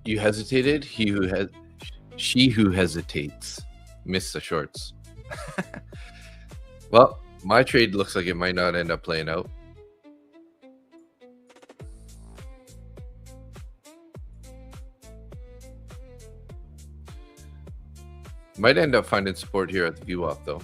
You hesitated. She who hesitates. Missed the shorts. Well, my trade looks like it might not end up playing out. Might end up finding support here at the VWAP though.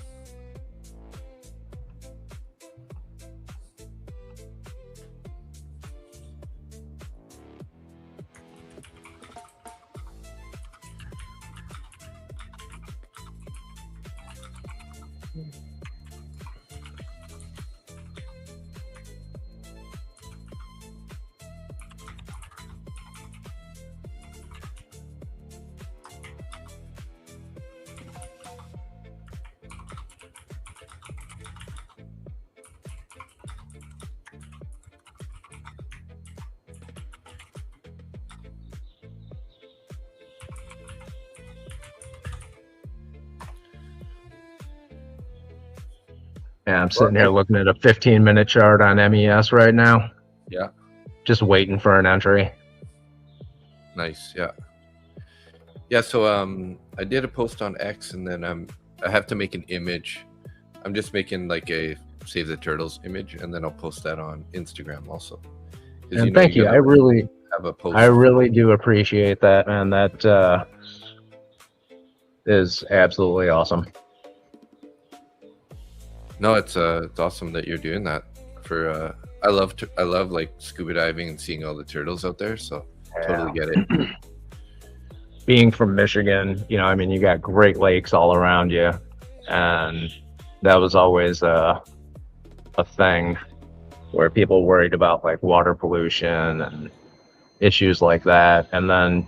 Yeah, I'm sitting here looking at a 15-minute chart on MES right now. Yeah. Just waiting for an entry. Nice. Yeah. Yeah. So I did a post on X, and then I have to make an image. I'm just making like a Save the Turtles image, and then I'll post that on Instagram also. And thank you. I really have a post. I really do appreciate that, man. That is absolutely awesome. No, it's awesome that you're doing that. For I love like scuba diving and seeing all the turtles out there. So totally get it. Being from Michigan, you know, I mean, you got Great Lakes all around you, and that was always a thing where people worried about like water pollution and issues like that. And then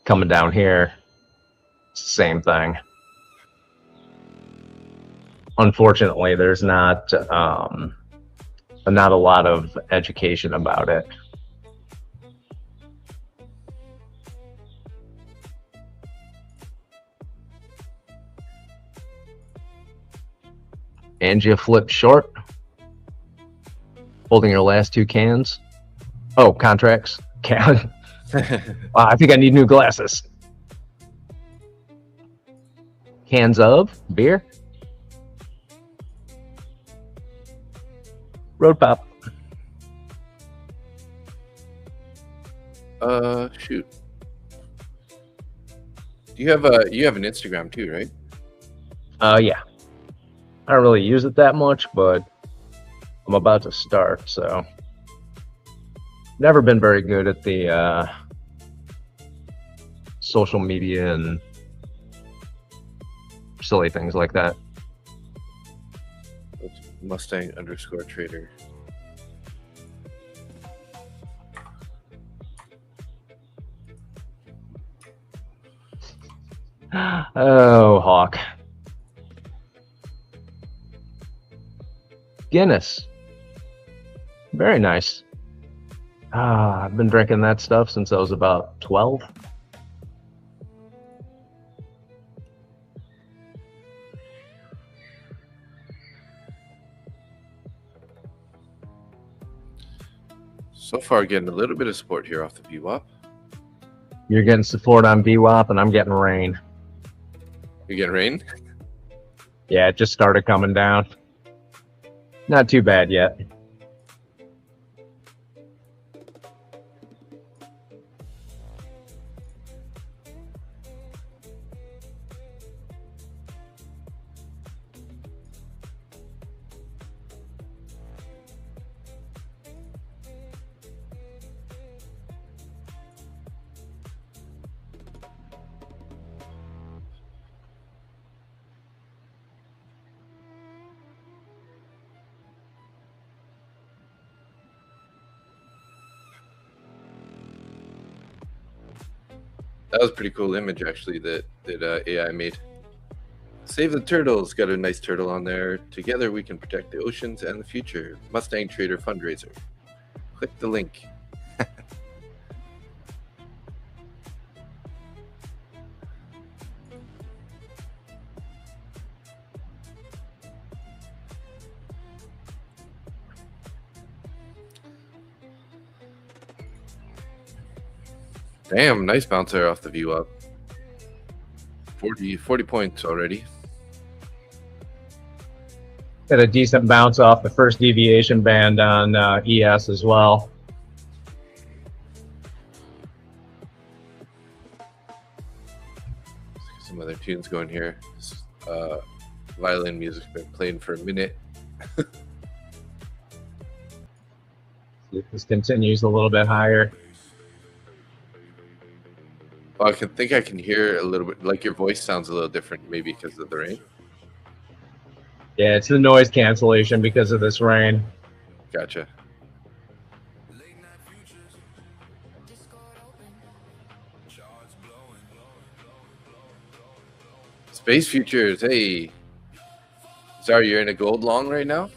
coming down here, it's the same thing. Unfortunately, there's not a lot of education about it. And you flip short, holding your last two cans. Oh, contracts. Can. I think I need new glasses. Cans of beer. Road pop. Shoot. You have an Instagram too, right? Yeah. I don't really use it that much, but I'm about to start, so never been very good at the social media and silly things like that. Mustang underscore trader. Oh, Hawk. Guinness. Very nice. I've been drinking that stuff since I was about 12. So far, getting a little bit of support here off the VWAP. You're getting support on VWAP, and I'm getting rain. You getting rain? Yeah, it just started coming down. Not too bad yet. That was a pretty cool image, actually, that AI made. Save the turtles. Got a nice turtle on there. Together we can protect the oceans and the future. Mustang Trader fundraiser. Click the link. Damn, nice bounce there off the VWAP. 40 points already. Got a decent bounce off the first deviation band on ES as well. Some other tunes going here. This, violin music's been playing for a minute. This continues a little bit higher. Oh, I think I can hear a little bit, like your voice sounds a little different, maybe because of the rain. Yeah, it's the noise cancellation because of this rain. Gotcha. Space Futures, hey. Sorry, you're in a gold long right now?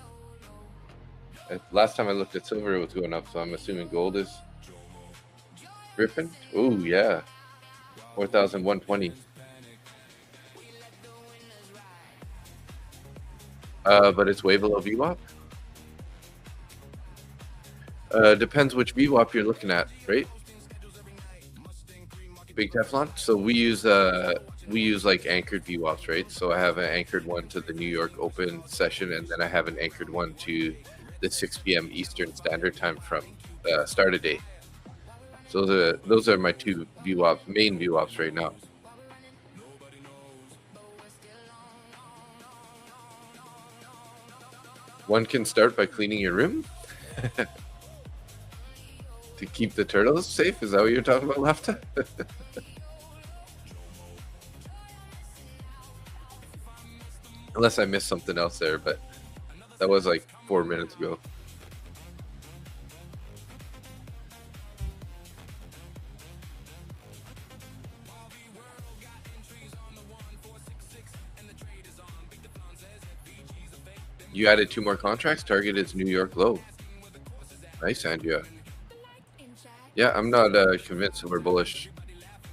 Last time I looked at silver, it was going up, so I'm assuming gold is ripping. Oh, yeah. 4,120. But it's way below VWAP. Depends which VWAP you're looking at, right? Big Teflon. So we use like anchored VWAPs, right? So I have an anchored one to the New York Open session, and then I have an anchored one to the 6 p.m. Eastern Standard Time from start of day. So those are my two main VWAPs right now. One can start by cleaning your room to keep the turtles safe. Is that what you're talking about, Lafta? Unless I missed something else there, but that was like 4 minutes ago. You added 2 more contracts. Target is New York low. Nice, Andrea. Yeah, I'm not convinced that we're bullish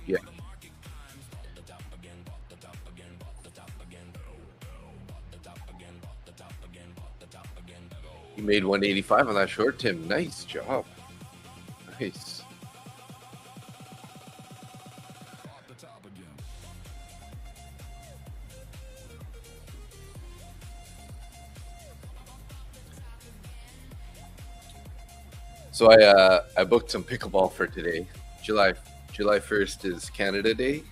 yet. You made 185 on that short, Tim. Nice job. Nice. So I booked some pickleball for today. July 1st is Canada Day.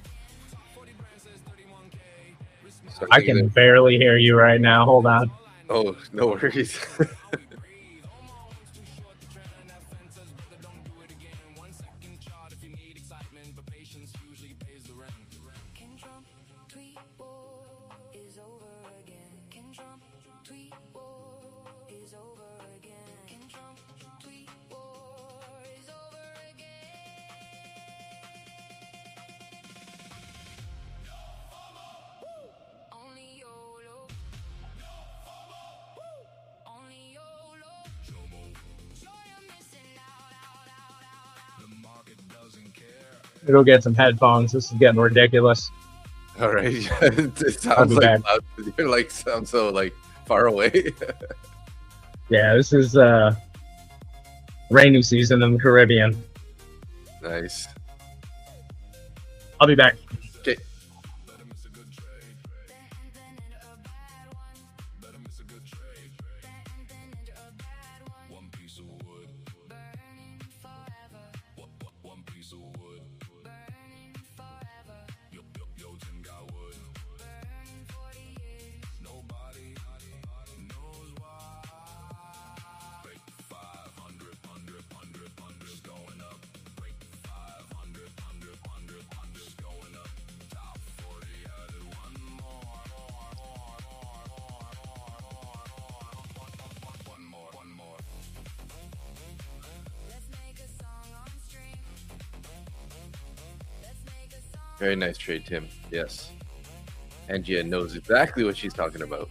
So I can barely hear you right now. Hold on. Oh, no worries. Go get some headphones. This is getting ridiculous. All right. It sounds like loud. You're like sound so like far away. Yeah, this is rainy season in the Caribbean. Nice. I'll be back. Okay. Very nice trade, Tim. Yes. Angia knows exactly what she's talking about.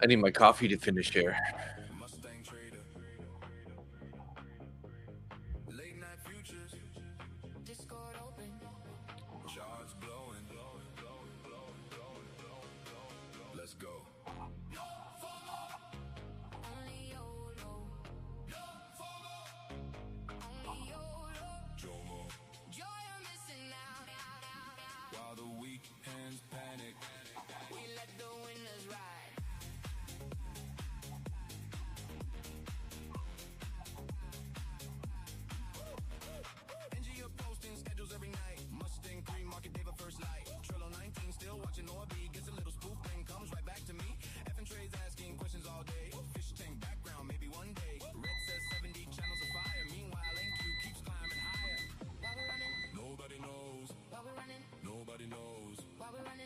I need my coffee to finish here.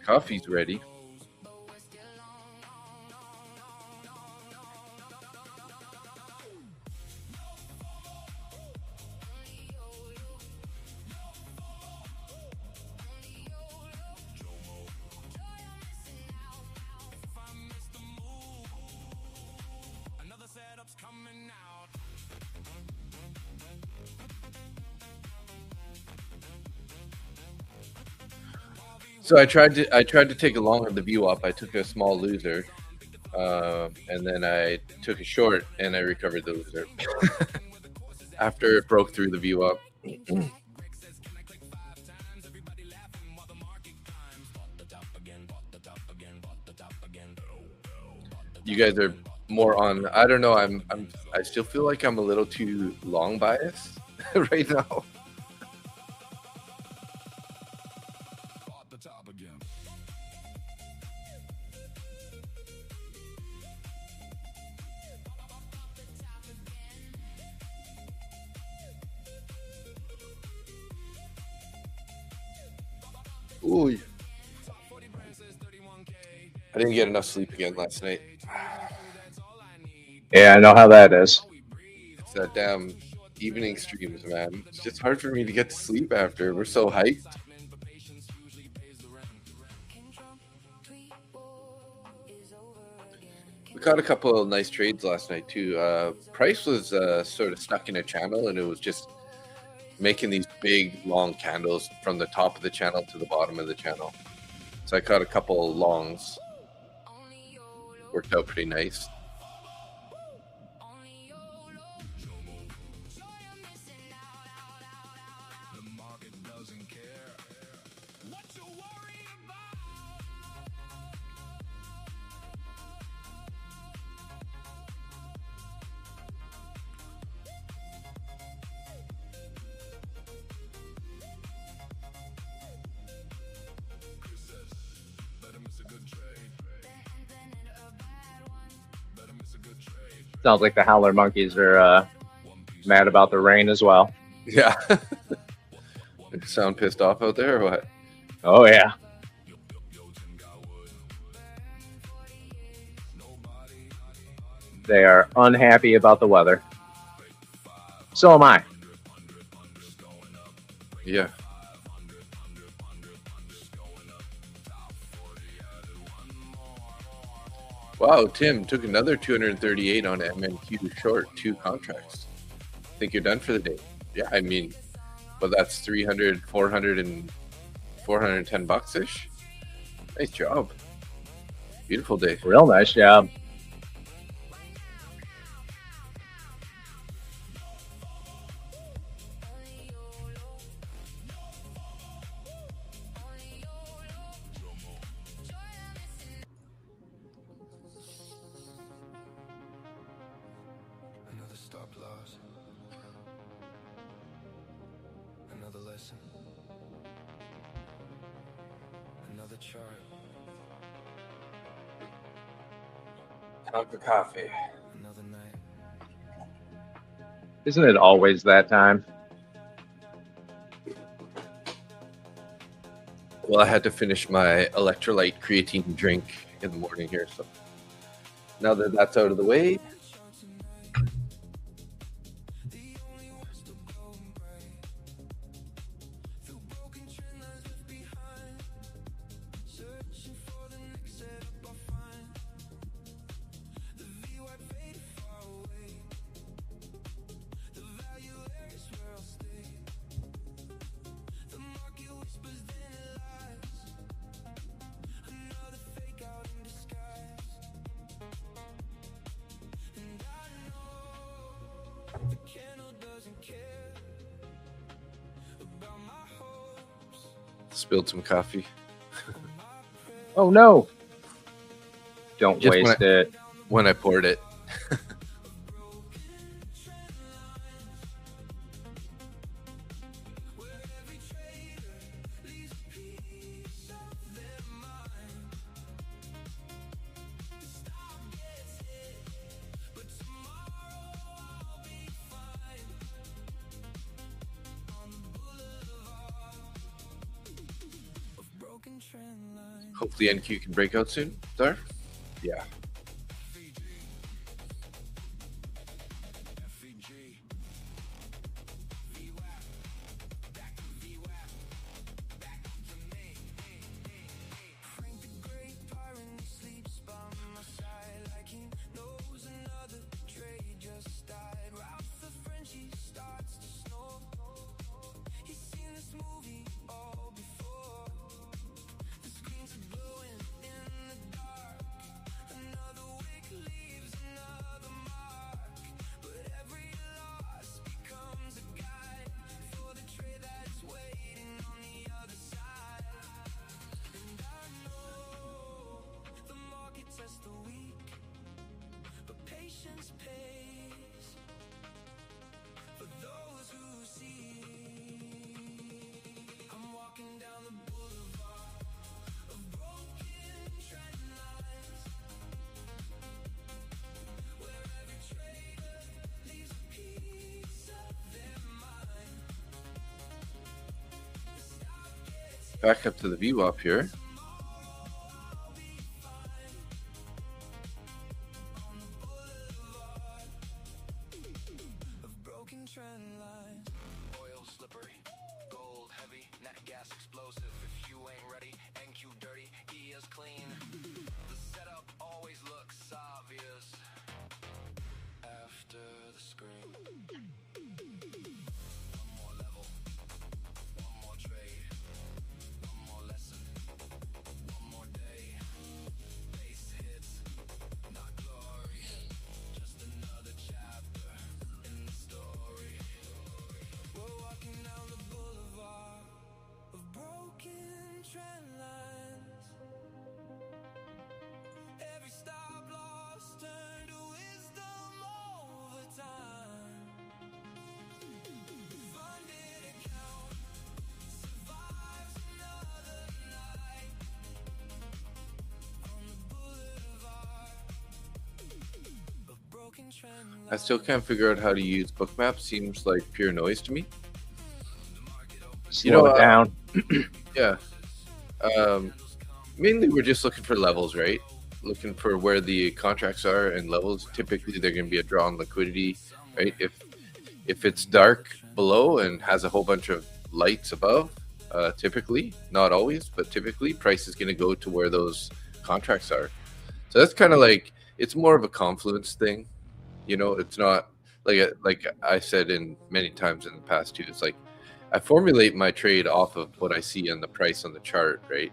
Coffee's ready. So I tried to take a long on the view up. I took a small loser, and then I took a short, and I recovered the loser after it broke through the view up. You guys are more on. I don't know. I still feel like I'm a little too long biased right now. Ooh. I didn't get enough sleep again last night. Yeah, I know how that is. It's that damn evening streams, man. It's just hard for me to get to sleep after. We're so hyped. We caught a couple of nice trades last night too. Price was sort of stuck in a channel, and it was just making these big long candles from the top of the channel to the bottom of the channel. So I caught a couple of longs. Worked out pretty nice. Sounds like the howler monkeys are mad about the rain as well. Yeah. Sound pissed off out there or what? Oh yeah. They are unhappy about the weather. So am I. Yeah. Wow, Tim took another 238 on MNQ short 2 contracts. Think you're done for the day? Yeah, I mean, but that's 300, 400, and 410 bucks ish. Nice job. Beautiful day. Real nice job. Another stop loss. Another lesson. Another chart. Time for coffee. Another night. Isn't it always that time? Well, I had to finish my electrolyte creatine drink in the morning here, so now that that's out of the way, spilled some coffee. Oh no! Don't Just waste it. When I poured it. Hopefully NQ can break out soon, Dar? Yeah. Back up to the VWAP here. Oil slippery, gold heavy, nat gas explosive. If you ain't ready, NQ dirty, E is clean. The setup always looks obvious after the screen. One more level, one more trade, one more lesson. I still can't figure out how to use Bookmap. Seems like pure noise to me. Slow it down. Yeah. Mainly we're just looking for levels, right? Looking for where the contracts are and levels. Typically they're going to be a draw on liquidity, right? If it's dark below and has a whole bunch of lights above, typically, not always, but typically price is going to go to where those contracts are. So that's kind of like, it's more of a confluence thing. You know, it's not like I said in many times in the past too. It's like I formulate my trade off of what I see on the price on the chart, right?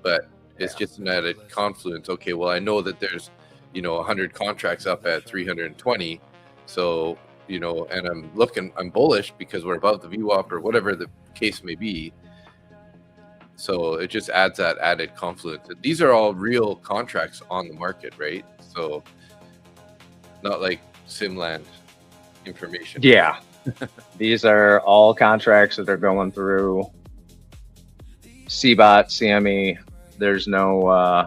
But it's just an added confluence. Okay, well, I know that there's, 100 contracts up at 320. So, and I'm bullish because we're above the VWAP or whatever the case may be. So it just adds that added confluence. These are all real contracts on the market, right? So not like Simland information. Yeah. These are all contracts that are going through CBOT, CME. There's no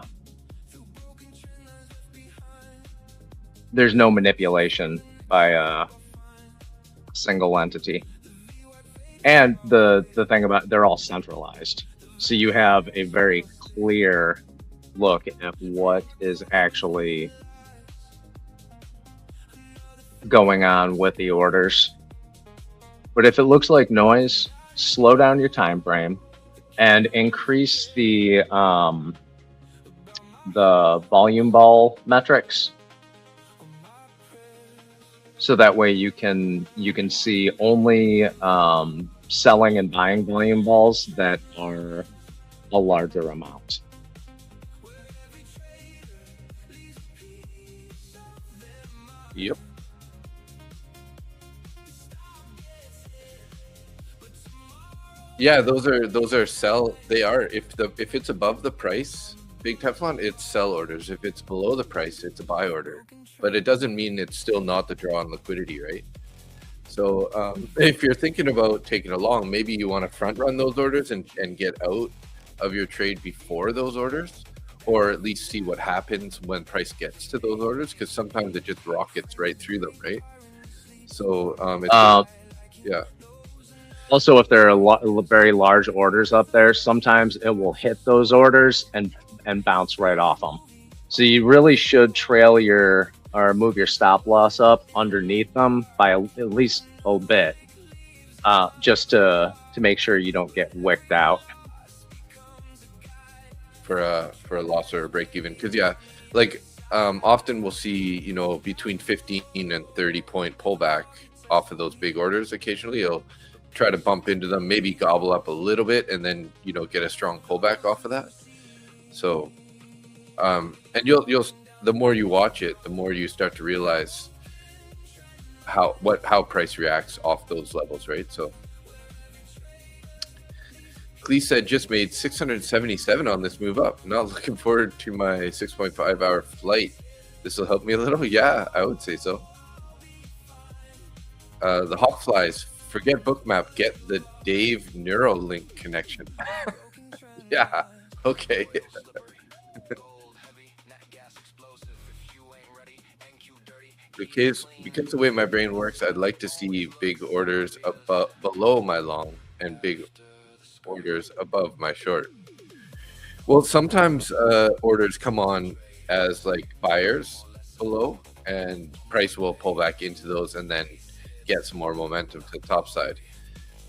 manipulation by a single entity. And the thing about, they're all centralized. So you have a very clear look at what is actually going on with the orders. But if it looks like noise, slow down your time frame and increase the volume ball metrics, so that way you can see only selling and buying volume balls that are a larger amount. Yep. Yeah, those are sell. They are, if it's above the price, big Teflon, it's sell orders. If it's below the price, it's a buy order. But it doesn't mean it's still not the draw on liquidity, right? So if you're thinking about taking a long, maybe you want to front run those orders and get out of your trade before those orders, or at least see what happens when price gets to those orders, because sometimes it just rockets right through them, right? So yeah. Also, if there are very large orders up there, sometimes it will hit those orders and bounce right off them. So you really should trail or move your stop loss up underneath them by at least a bit, just to make sure you don't get wicked out for a loss or a break even. Because yeah, like often we'll see between 15 and 30 point pullback off of those big orders. Occasionally you'll try to bump into them, maybe gobble up a little bit, and then get a strong pullback off of that. So and you'll the more you watch it, the more you start to realize how price reacts off those levels, right? So Clee said just made 677 on this move up. Not looking forward to my 6.5 hour flight. This will help me a little. Yeah, I would say so. The hawk flies. Forget Bookmap. Get the Dave Neuralink connection. Yeah. Okay. Because the way my brain works, I'd like to see big orders below my long and big orders above my short. Well, sometimes orders come on as like buyers below, and price will pull back into those and then get some more momentum to the top side.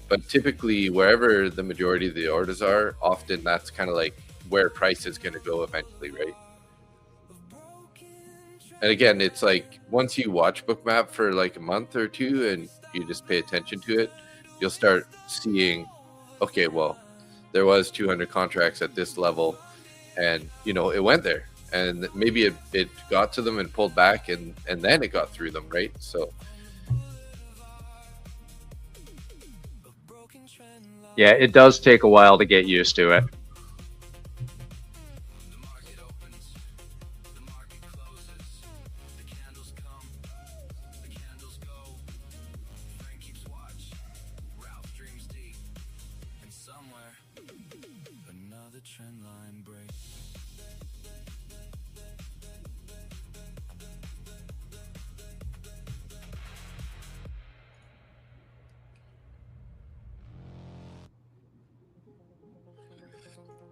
But typically, wherever the majority of the orders are, often that's kind of like where price is going to go eventually, right? And again, it's like once you watch Bookmap for like a month or two and you just pay attention to it, you'll start seeing, okay, well, there was 200 contracts at this level, and it went there, and maybe it got to them and pulled back, and then it got through them, right? So yeah, it does take a while to get used to it.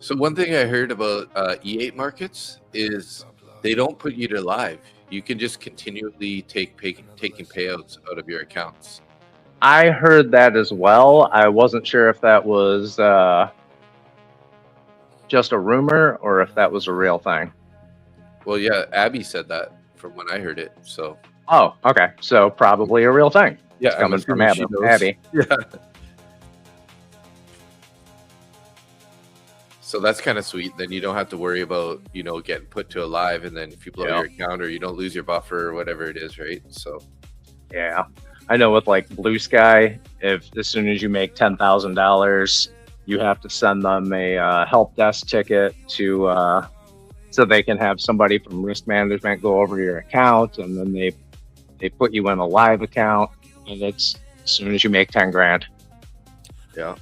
So one thing I heard about E8 markets is they don't put you to live. You can just continually taking payouts out of your accounts. I heard that as well. I wasn't sure if that was just a rumor or if that was a real thing. Well, yeah, Abby said that from when I heard it. So Oh, okay. So probably a real thing. yeah, It's coming from Abby. Yeah. So that's kind of sweet. Then you don't have to worry about, getting put to a live, and then if you blow your account or you don't lose your buffer or whatever it is, right? So yeah, I know with like Blue Sky, if as soon as you make $10,000, you have to send them a help desk ticket to so they can have somebody from risk management go over your account, and then they put you in a live account, and it's as soon as you make 10 grand. yeah.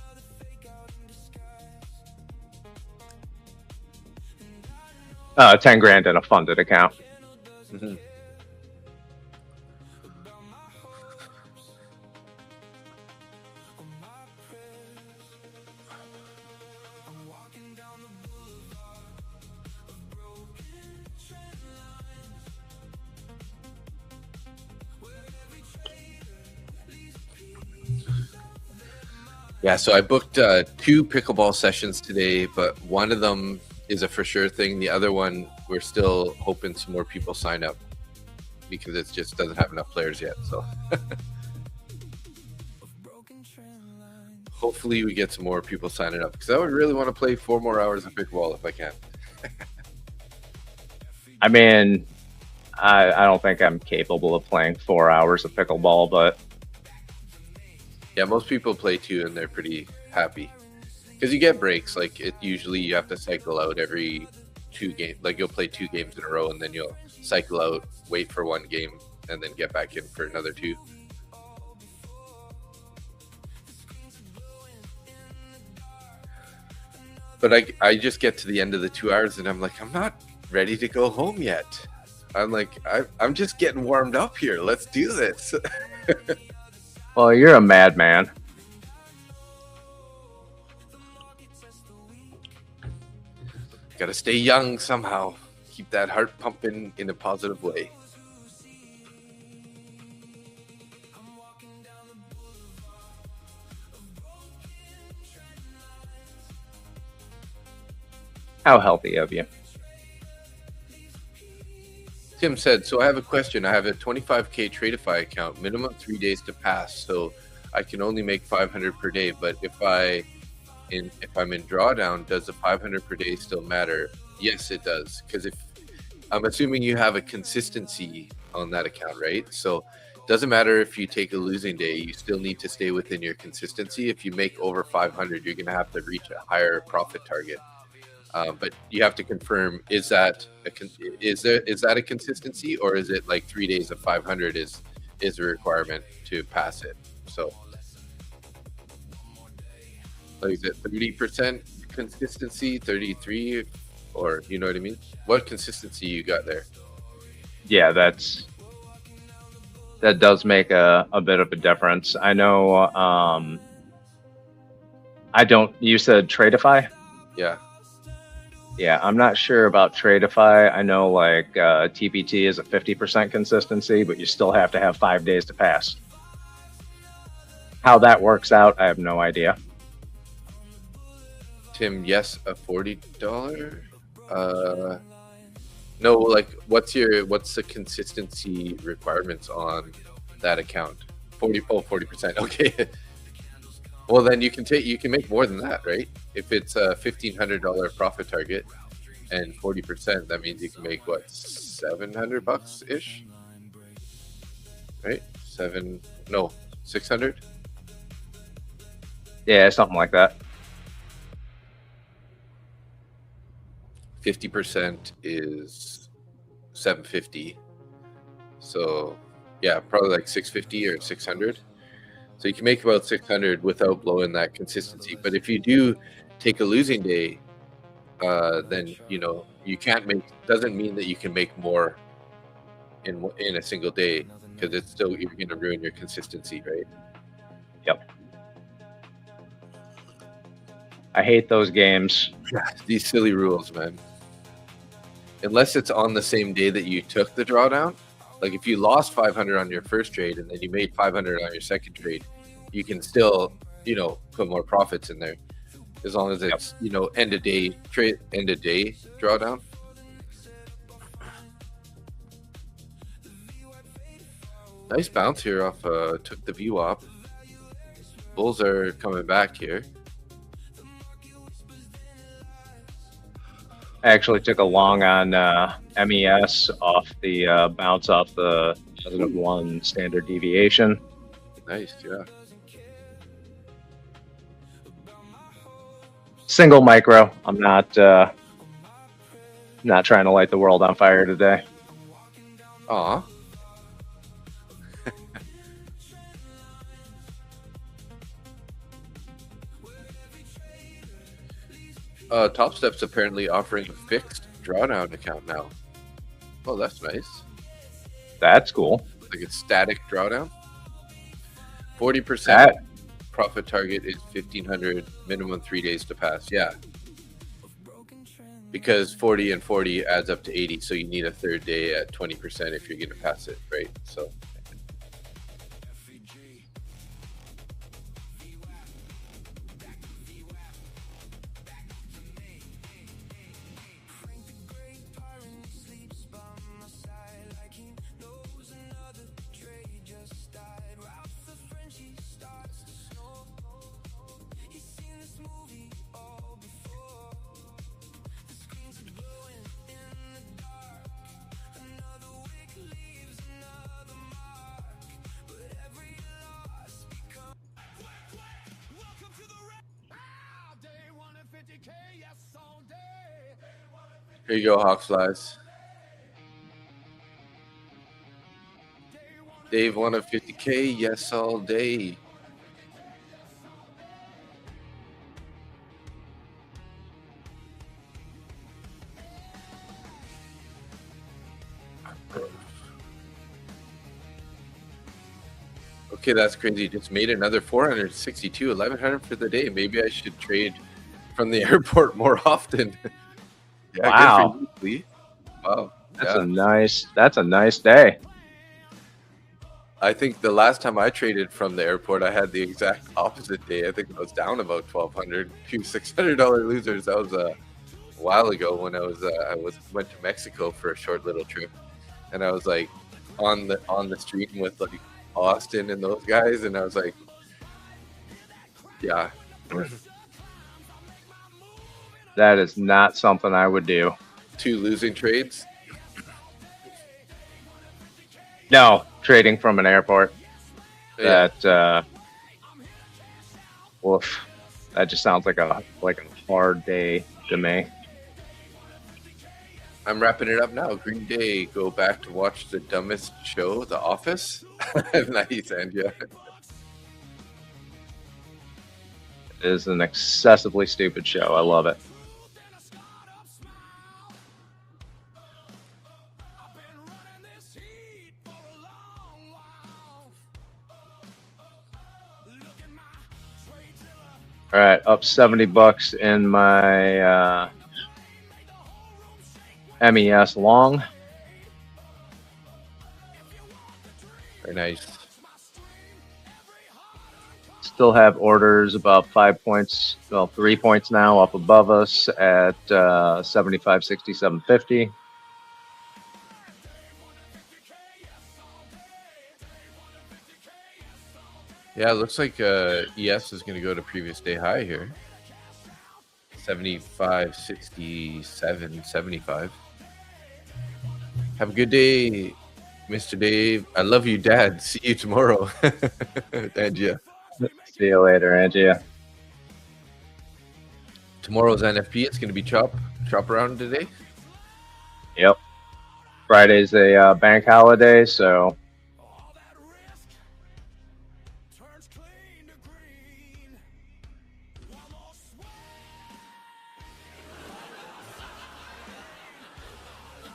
10 grand in a funded account. Mm-hmm. Yeah, so I booked 2 pickleball sessions today, but one of them is a for sure thing. The other one, we're still hoping some more people sign up because it just doesn't have enough players yet. So hopefully we get some more people signing up, because I would really want to play 4 more hours of pickleball if I can. I mean, I don't think I'm capable of playing 4 hours of pickleball, but yeah, most people play 2 and they're pretty happy because you get breaks. Like usually you have to cycle out every 2 games. Like you'll play 2 games in a row and then you'll cycle out, wait for 1 game, and then get back in for another 2. But I just get to the end of the 2 hours and I'm like, I'm not ready to go home yet. I'm like, I'm just getting warmed up here. Let's do this. well, you're a madman. Gotta stay young somehow. Keep that heart pumping in a positive way. How healthy of you. Tim said, so I have a question. I have a 25K Tradeify account, minimum 3 days to pass, so I can only make 500 per day. But if I'm in drawdown, does the 500 per day still matter? Yes, it does. Because if I'm assuming you have a consistency on that account, right? So it doesn't matter if you take a losing day, you still need to stay within your consistency. If you make over 500, you're going to have to reach a higher profit target. But you have to confirm, is that a consistency, or is it like 3 days of 500 is a requirement to pass it? So like, is it 30% consistency, 33, or you know what I mean? What consistency you got there? Yeah, that does make a bit of a difference. I know. You said Tradeify? Yeah. Yeah, I'm not sure about Tradeify. I know like TPT is a 50% consistency, but you still have to have 5 days to pass. How that works out, I have no idea. Tim, yes, a $40. No, like what's the consistency requirements on that account? 40%. Okay. Well, then you can make more than that, right? If it's a $1,500 profit target and 40%, that means you can make what, $700 ish, right? 600. Yeah, something like that. 50% is 750. So yeah, probably like 650 or 600. So you can make about 600 without blowing that consistency. But if you do take a losing day, then you can't make. Doesn't mean that you can make more in a single day, because it's still, you're going to ruin your consistency, right? Yep. I hate those games. Yeah, these silly rules, man. Unless it's on the same day that you took the drawdown. Like if you lost 500 on your first trade and then you made 500 on your second trade, you can still, put more profits in there. As long as it's, end of day drawdown. Nice bounce here off took the VWAP. Bulls are coming back here. I actually took a long on MES off the bounce off the +1 standard deviation. Nice, yeah. Single micro. I'm not trying to light the world on fire today. Aw. Top Step's apparently offering a fixed drawdown account now. Oh, that's nice. That's cool. Like it's static drawdown. 40% profit target is 1,500. Minimum 3 days to pass. Yeah. Because 40 and 40 adds up to 80, so you need a third day at 20% if you're going to pass it, right? So. Here you go, Hawks Flies. Dave won a 50K, yes all day. Okay, that's crazy. Just made another 462, 1,100 for the day. Maybe I should trade from the airport more often. Yeah, wow. Good for you, Lee. Wow. That's a nice day. I think the last time I traded from the airport, I had the exact opposite day. I think I was down about 1,200, few $600 losers. That was a while ago when I went to Mexico for a short little trip, and I was like on the street with like Austin and those guys, and I was like, yeah. That is not something I would do. 2 losing trades. No, trading from an airport. Yeah. That woof. That just sounds like a hard day to me. I'm wrapping it up now. Green Day, go back to watch the dumbest show, The Office. Nice, Andrea. It is an excessively stupid show. I love it. All right, up $70 in my MES long. Very nice. Still have orders about 5 points, well, 3 points now up above us at 75.6750. Yeah, it looks like ES is going to go to previous day high here. 75.6775. Have a good day, Mr. Dave. I love you, Dad. See you tomorrow. Angia. See you later, Angia. Tomorrow's NFP. It's going to be chop around today. Yep. Friday's a bank holiday, so.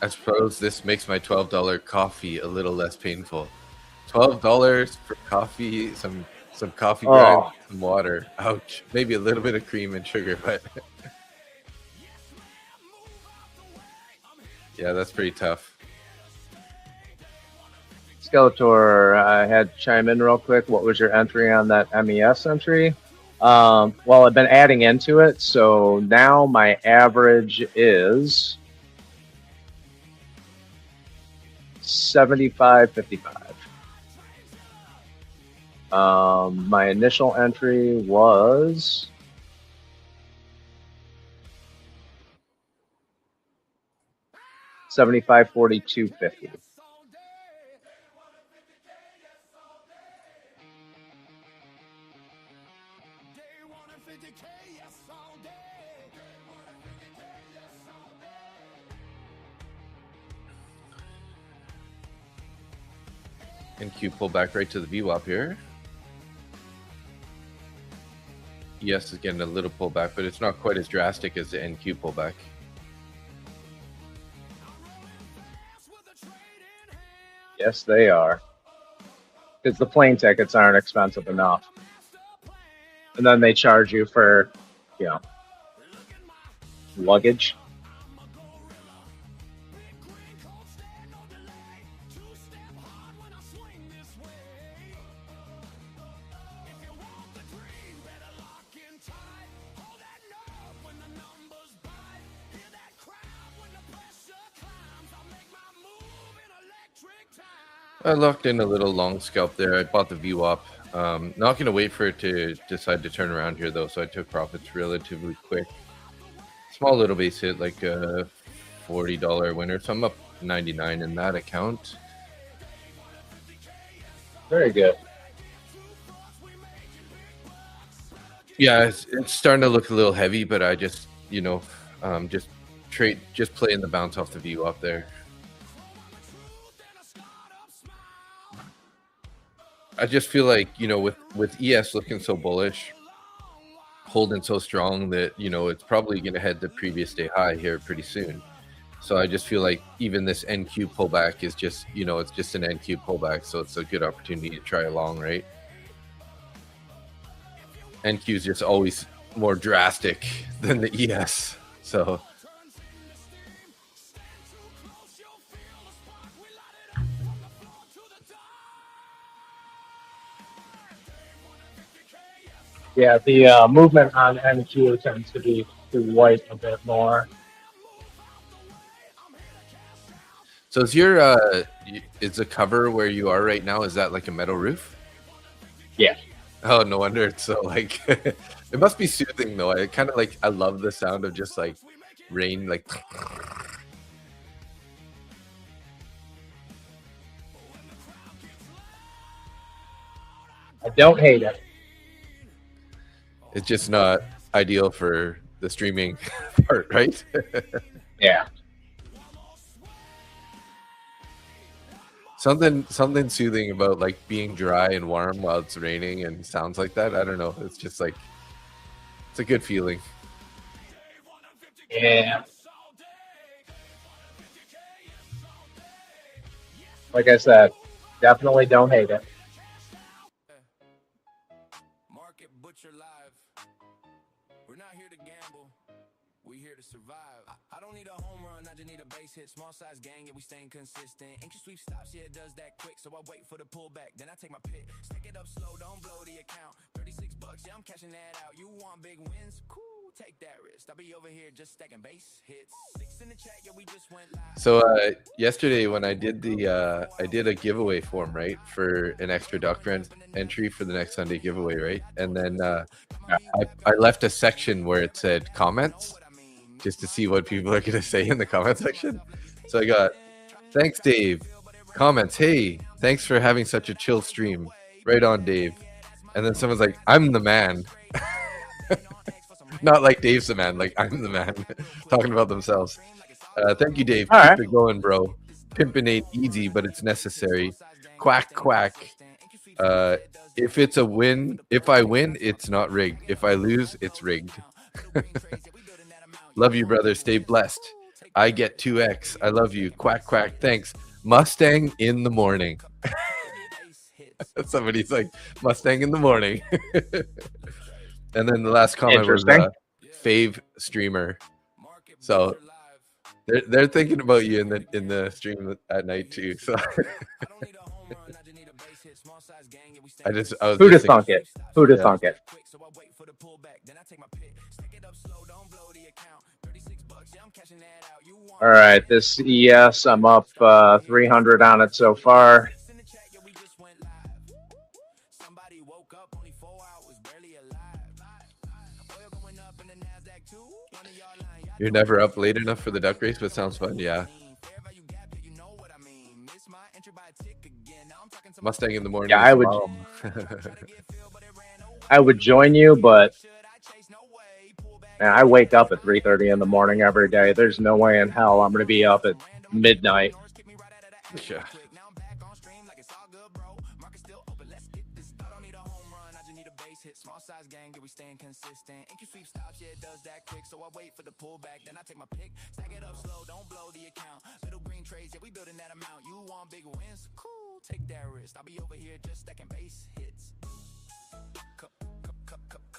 I suppose this makes my $12 coffee a little less painful. $12 for coffee, some Some coffee grind, Oh, some water. Ouch. Maybe a little bit of cream and sugar, but yeah, that's pretty tough. Skeletor, I had to chime in real quick. What was your entry on that MES entry? Well, I've been adding into it, so now my average is 75.55. My initial entry was 75.42.50. NQ pull back right to the VWAP here. ES is getting a little pullback, but it's not quite as drastic as the NQ pullback. Yes, they are. Because the plane tickets aren't expensive enough. And then they charge you for, you know, luggage. I locked in a little long scalp there. I bought the VWAP. Not going to wait for it to decide to turn around here, though, so I took profits relatively quick. Small little base hit, like a $40 winner, so I'm up 99 in that account. Very good. Yeah, it's starting to look a little heavy, but I just, you know, just play in the bounce off the VWAP there. I just feel like, you know, with ES looking so bullish, holding so strong that, you know, it's probably going to head the previous day high here pretty soon. So I just feel like even this NQ pullback is just, you know, it's just an NQ pullback. So it's a good opportunity to try along, right? NQ is just always more drastic than the ES. So Yeah, the movement on NQ tends to be to white a bit more. So is your is the cover where you are right now, is that like a metal roof? Yeah. Oh, no wonder it's so like it must be soothing though. I kind of like, I love the sound of just like rain, like I don't hate it. it's just not ideal for the streaming part, right? Yeah. Something soothing about like being dry and warm while it's raining and sounds like that. I don't know. It's just like, it's a good feeling. Yeah. Like I said, definitely don't hate it. Market Butcher Live. We're not here to gamble. We here to survive. I don't need a home run, I just need a base hit. Small size gang, yeah, we staying consistent. Ink sweep stops, yeah, it does that quick. So I wait for the pullback, then I take my pick. Stack it up slow, don't blow the account. $36, yeah, I'm cashing that out. You want big wins? Cool, take that risk. I'll be over here just stacking base hits. 6 in the chat, yeah, we just went live. So yesterday when I did the I did a giveaway form, right, for an extra duck rent entry for the next Sunday giveaway, right? And then I left a section where it said comments just to see what people are going to say in the comment section. So I got, thanks Dave. Comments, hey, thanks for having such a chill stream. Right on, Dave. And then someone's like, I'm the man. Not like Dave's the man, like I'm the man. Talking about themselves. Thank you, Dave. All Keep right. it going, bro. Pimping ain't easy, but it's necessary. Quack, quack. If it's a win, if I win, it's not rigged. If I lose, it's rigged. Love you, brother. Stay blessed. I get 2x. I love you. Quack, quack. Thanks. Mustang in the morning. Somebody's like Mustang in the morning. And then the last comment was Interesting. fave streamer. So they're thinking about you in the stream at night too. So I was Who'd have just thunk it? Who'd have Yeah. thunk it? All right, this ES, I'm up 300 on it so far. You're never up late enough for the duck race, but sounds fun. Yeah. Mustang in the morning. Yeah, is I would- bomb. I would join you, but man, I wake up at 3:30 in the morning every day. There's no way in hell I'm going to be up at midnight. Yeah.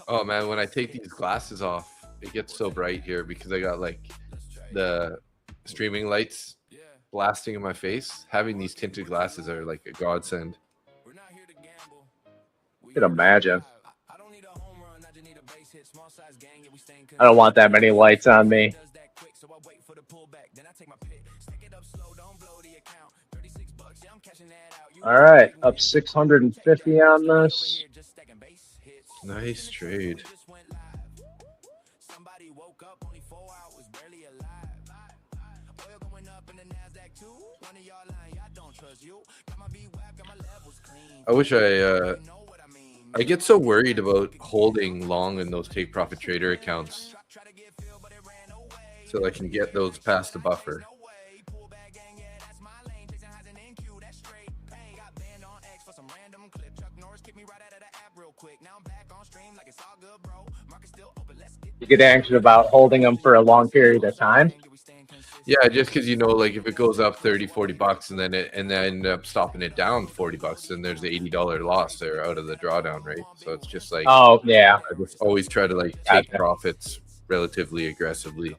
Oh man, when I take these glasses off, it gets so bright here because I got like the streaming lights blasting in my face. Having these tinted glasses are like a godsend. I can imagine. I don't want that many lights on me. All right, up 650 on this. Nice trade. I wish I get so worried about holding long in those take profit trader accounts so I can get those past the buffer. You get anxious about holding them for a long period of time. Yeah, just because like if it goes up 30-40 bucks and then I end up stopping it down 40 bucks, then there's the $80 loss there out of the drawdown, right? So it's just like, Oh yeah, I just always try to like take profits relatively aggressively.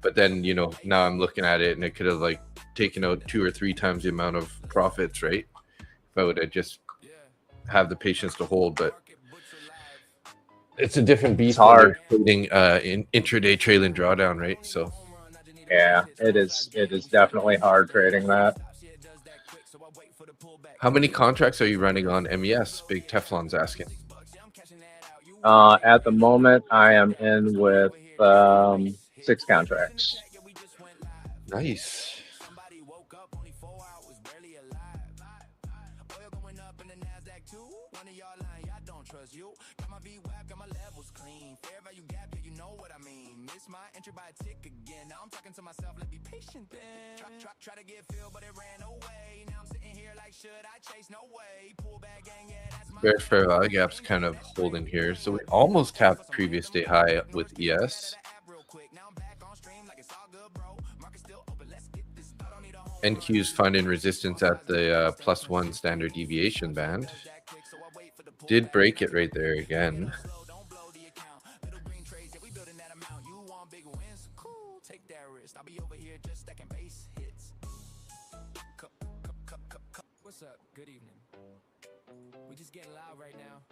But then now I'm looking at it and it could have like taken out 2 or 3 times the amount of profits, right? If I would have just have the patience to hold, but it's a different beast. It's hard. Trading in intraday trailing drawdown, right? So yeah, it is definitely hard trading that. how many contracts are you running on MES? Big Teflon's asking. At the moment, I am in with 6 contracts. Nice. Bear fair value gap's kind of holding here, so we almost tapped previous day high with ES. NQ's finding resistance at the +1 standard deviation band. Did break it right there again. What's up? Good evening. We just getting loud right now.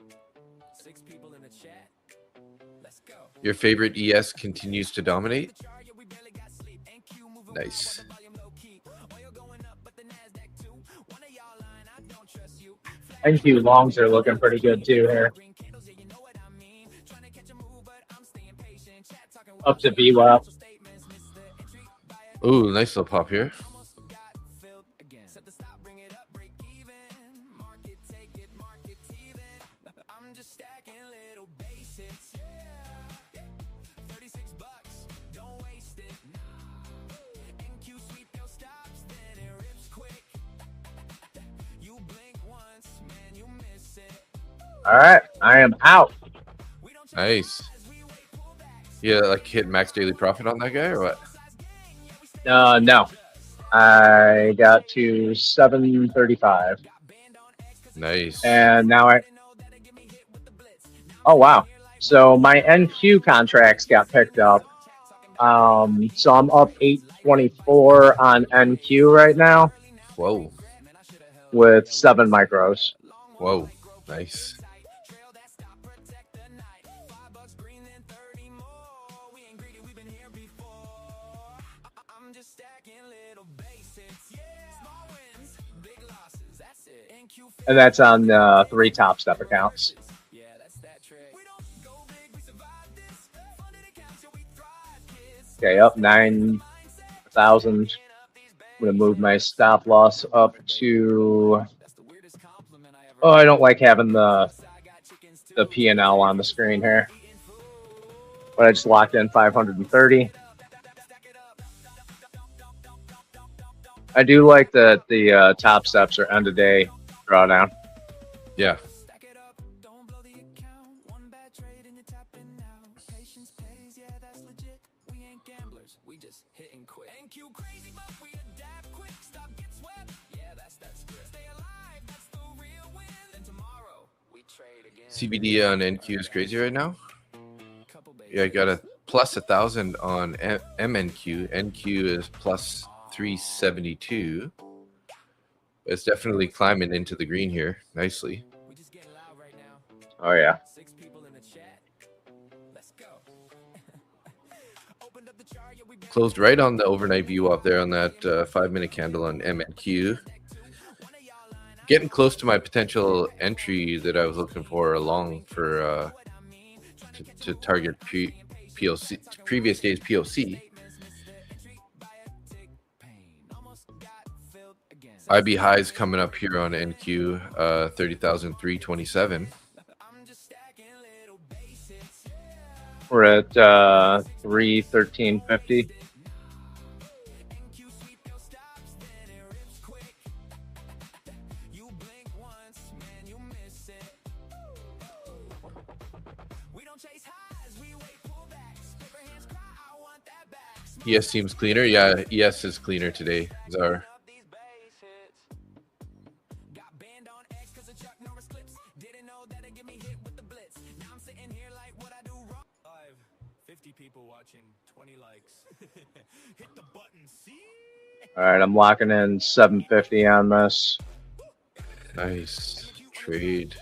6 people in the chat. Let's go. Your favorite ES continues to dominate. Nice. NQ longs are looking pretty good too here. Up to VWAP. Ooh, nice little pop here. All right, I am out. Nice. Yeah, like hit max daily profit on that guy or what? No, I got to 735. Nice. And now oh wow. So my NQ contracts got picked up. So I'm up 824 on NQ right now Whoa. with 7 micros. Whoa. Nice. And that's on 3 Top Step accounts. Okay, up 9,000. I'm gonna move my stop loss up to. Oh, I don't like having the P&L on the screen here, but I just locked in 530. I do like that the Top Steps are end of day drawdown. Yeah. CBD on NQ is crazy right now. Yeah, I got a plus 1,000 on MNQ. NQ is plus 372. It's definitely climbing into the green here nicely. Oh yeah. Closed right on the overnight view up there on that 5-minute candle on MNQ. Getting close to my potential entry that I was looking for along for to target POC, previous day's POC. IB highs coming up here on NQ, 30,327. We're at 313.50. ES seems cleaner. Yeah, ES is cleaner today. Zar. All right, I'm locking in 750 on this. Nice trade.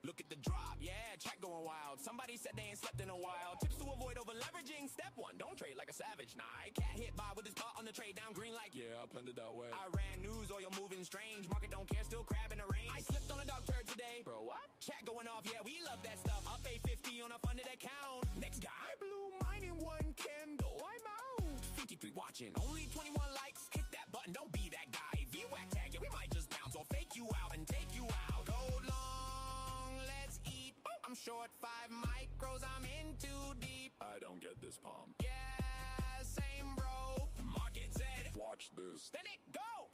Look at the drop, yeah, chat going wild. Somebody said they ain't slept in a while. Tips to avoid over leveraging. Step 1, don't trade like a savage. Nah, I can't hit by with his butt on the trade down green like, yeah, I planned it that way. I ran news, oil moving strange. Market don't care, still crab in the range. I slipped on a dog turd today. Bro, what? Chat going off, yeah, we love that stuff. Up 850 on a funded account. Next guy, I blew mine in 1 candle. I'm out. 53 watching, only 21 likes. Hit that button, don't be that guy. VWAC tag, yeah, we might just bounce or fake you out and take you out. Go long, let's eat. I'm short 5 micros, I'm in too deep. I don't get this palm. Yeah, same bro. Market said, watch this. Then it go.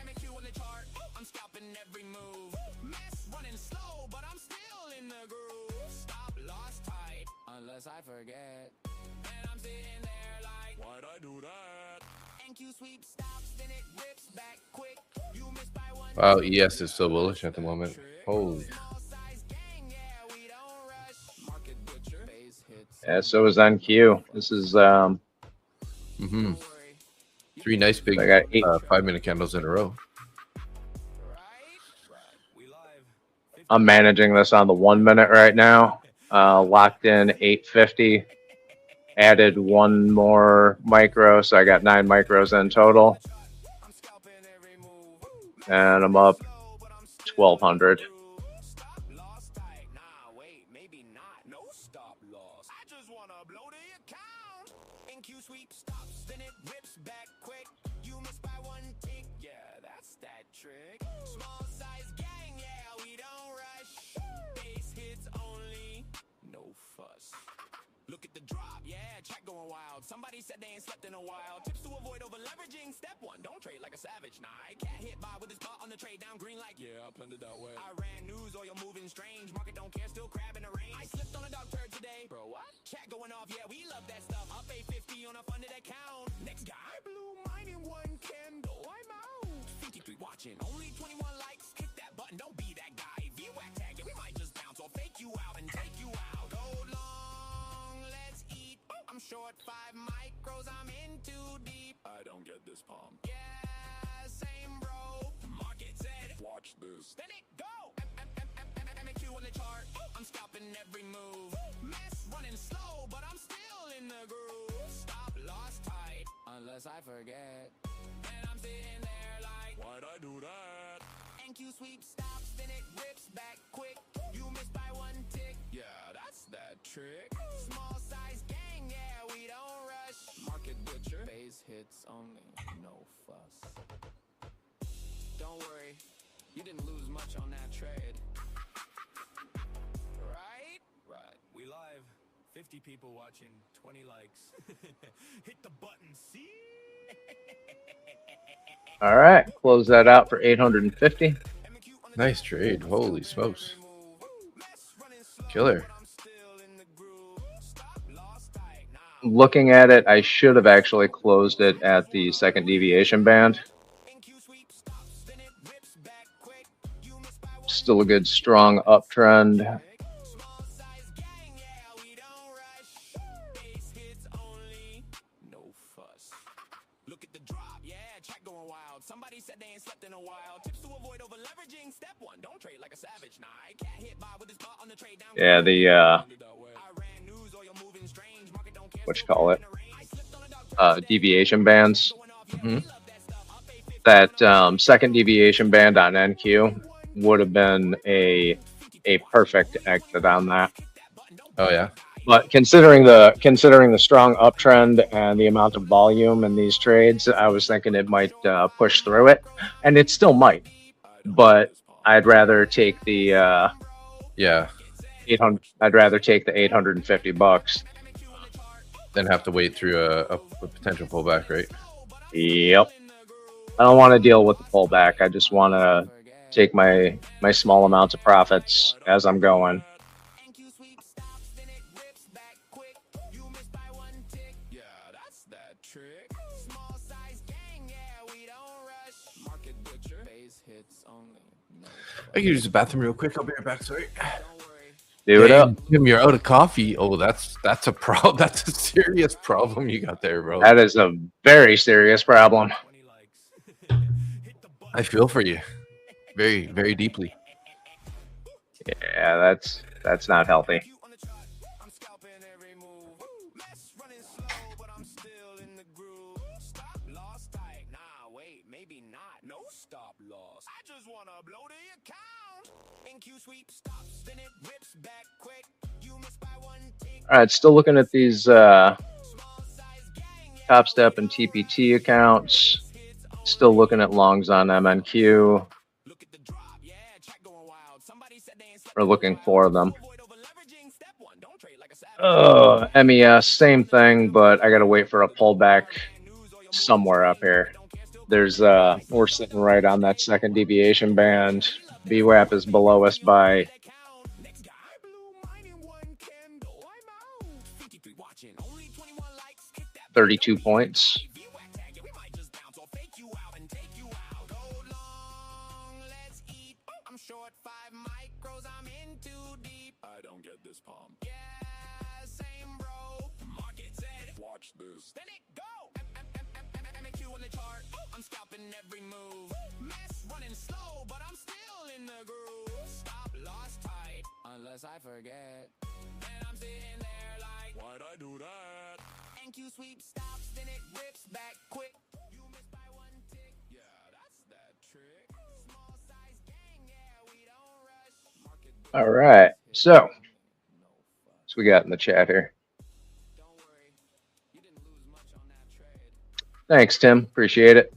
MNQ on the chart. I'm scalping every move. MES running slow, but I'm still in the groove. Stop loss tight, unless I forget. And I'm sitting there like, why'd I do that? NQ sweep stops, then it rips back quick. You miss by 1. Wow, ES is so bullish at the moment. Holy. Yeah, so is NQ. This is 3 nice big I got 8 5-minute candles in a row. I'm managing this on the 1 minute right now. Locked in 850. Added 1 more micro, so I got 9 micros in total. And I'm up 1,200. Look at the drop, yeah, chat going wild. Somebody said they ain't slept in a while. Tips to avoid over leveraging. Step one, don't trade like a savage. Nah, I can't hit by with his butt on the trade down green like, yeah, I planned it that way. I ran news, oil moving strange. Market don't care, still crab in the range. I slipped on a dog turd today. Bro, what? Chat going off, yeah, we love that stuff. Up 850 on a funded account. Next guy. I blew mine in one candle. I'm out. 53 watching, only 21 likes. Hit that button, don't be that guy. VWAC tag, yeah, we might just bounce or fake you out and take you out. Go long, let's eat. I'm short 5 micros, I'm in too deep. I don't get this palm. Yeah, same bro. Market said, watch this. Then it go. MEQ on the chart. I'm scalping every move. MES running slow, but I'm still in the groove. Stop loss tight, unless I forget. And I'm sitting there like, why'd I do that? NQ sweep stops, then it rips back quick. You missed by 1 tick. Yeah, that's that trick. Small size gang, yeah, we don't rush. Market butcher, base hits only, no fuss. Don't worry, you didn't lose much on that trade. Right? Right. We live. 50 people watching, 20 likes. Hit the button, see? All right, close that out for 850. Nice trade. Holy smokes. Killer. Looking at it, I should have actually closed it at the second deviation band. Still a good strong uptrend. Somebody said they ain't slept in a while. Tips to avoid over leveraging. Step one, don't trade like a savage. Nah, I can't hit by with his butt on the trade down. Yeah, the what you call it? Deviation bands. That second deviation band on NQ would have been a perfect exit on that. Oh yeah. But considering the strong uptrend and the amount of volume in these trades, I was thinking it might push through it, and it still might. But I'd rather take the 800. I'd rather take the $850 than have to wait through a potential pullback, right? Yep. I don't want to deal with the pullback. I just want to take my small amounts of profits as I'm going. I can use the bathroom real quick. I'll be right back. Sorry. Do it up. Tim, you're out of coffee. Oh, that's a problem. That's a serious problem you got there, bro. That is a very serious problem. I feel for you, very, very deeply. Yeah, that's not healthy. All right, still looking at these Top Step and TPT accounts. Still looking at longs on MNQ. We're looking for them. MES, same thing, but I got to wait for a pullback somewhere up here. There's we're sitting right on that second deviation band. VWAP is below us by 32 points. Then it go. MEQ on the chart. I'm scalping every move. MES running slow, but I'm still in the groove. Stop loss tight, unless I forget. And I'm sitting there like, why'd I do that? NQ sweep stops, then it rips back quick. You missed by 1 tick. Yeah, that's that trick. Small size gang, yeah, we don't rush. All right, so what's we got in the chat here? Thanks, Tim. Appreciate it.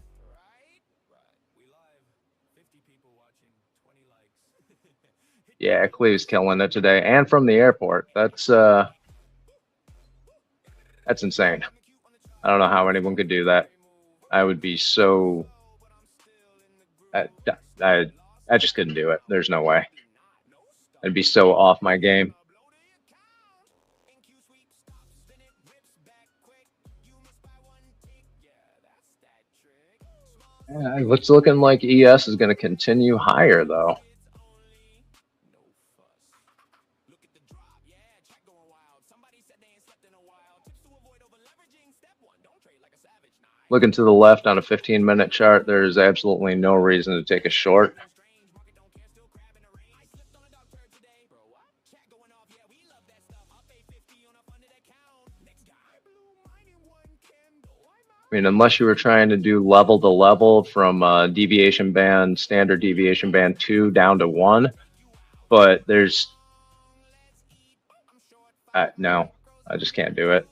Yeah, Cleve's killing it today, and from the airport. That's That's insane. I don't know how anyone could do that. I would be so... I just couldn't do it. There's no way. I'd be so off my game. Yeah, it's looking like ES is going to continue higher, though. Looking to the left on a 15-minute chart, there's absolutely no reason to take a short. I mean, unless you were trying to do level to level from deviation band, standard deviation band 2 down to 1, but there's... no, I just can't do it.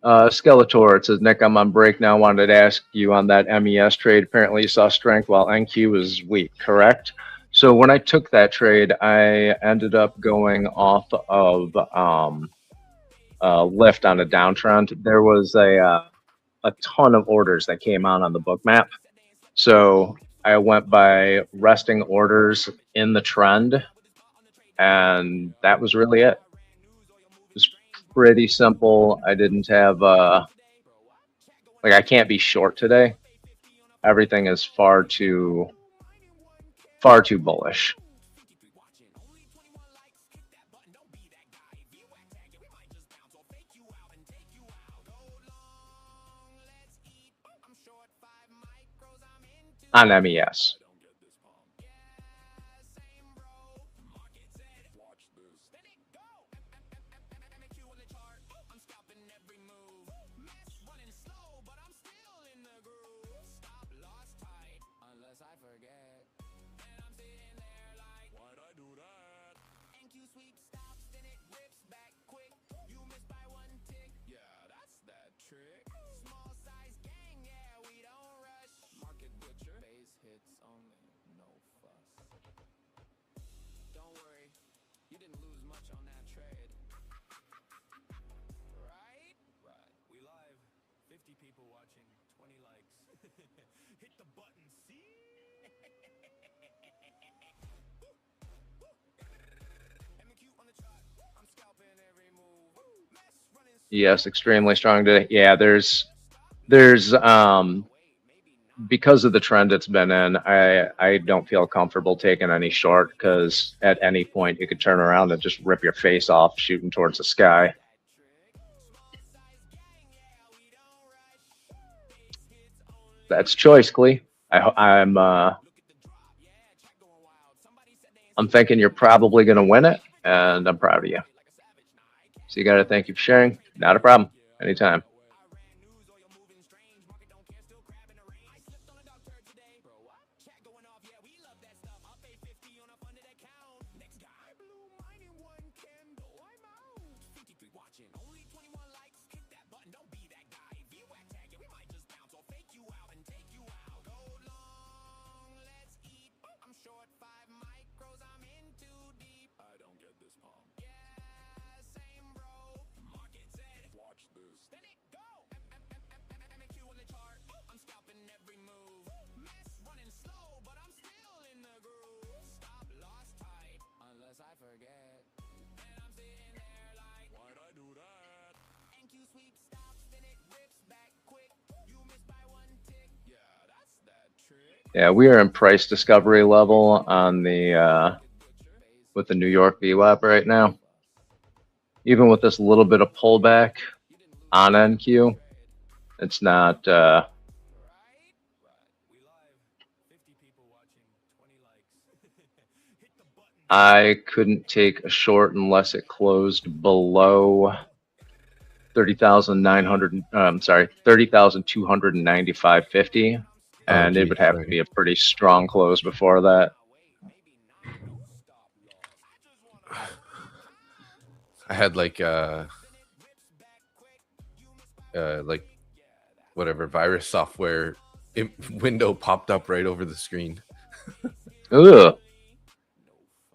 Skeletor, it says, Nick, I'm on break now. Wanted to ask you on that MES trade. Apparently you saw strength while NQ was weak, correct? So when I took that trade, I ended up going off of lift on a downtrend. There was a ton of orders that came out on the book map. So I went by resting orders in the trend, and that was really it. It was pretty simple. I didn't have like, I can't be short today. Everything is far too bullish. On MES. Yes, extremely strong today. Yeah, there's because of the trend it's been in, I don't feel comfortable taking any short, because at any point you could turn around and just rip your face off shooting towards the sky. That's choice, Clee. I'm thinking you're probably going to win it, and I'm proud of you. So you got to thank you for sharing. Not a problem. Anytime. Yeah, we are in price discovery level on the with the New York VWAP right now. Even with this little bit of pullback on NQ, it's not. I couldn't take a short unless it closed below 30,900. I'm sorry, 30,295.50, Oh, and it geez, would have to sorry. be a pretty strong close before that. I had like whatever virus software window popped up right over the screen. Ugh,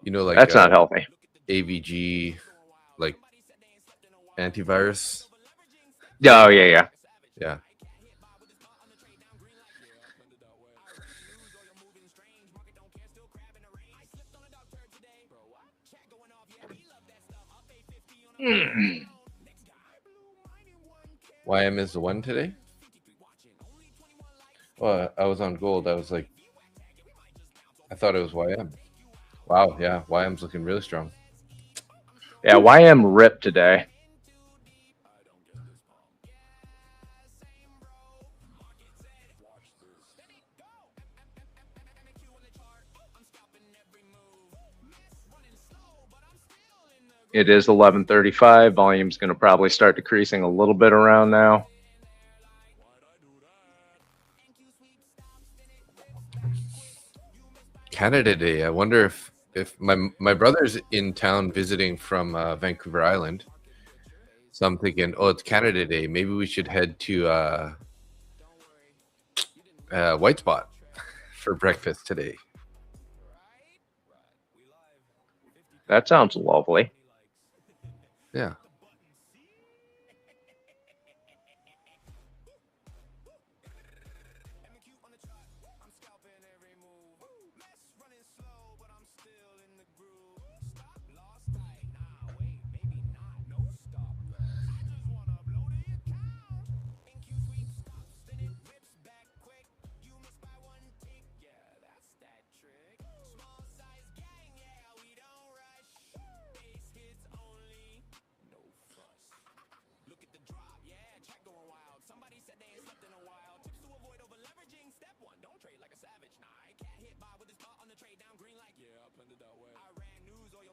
You know, like that's not healthy. AVG, like antivirus. Oh yeah. Yeah. YM is the one today. Well, I was on gold. I was like, I thought it was YM. Wow, yeah, YM's looking really strong. Yeah, YM ripped today. It is 11:35. Volume's going to probably start decreasing a little bit around now. Canada Day. I wonder if my brother's in town visiting from Vancouver Island. So I'm thinking, oh, it's Canada Day. Maybe we should head to White Spot for breakfast today. That sounds lovely. Yeah.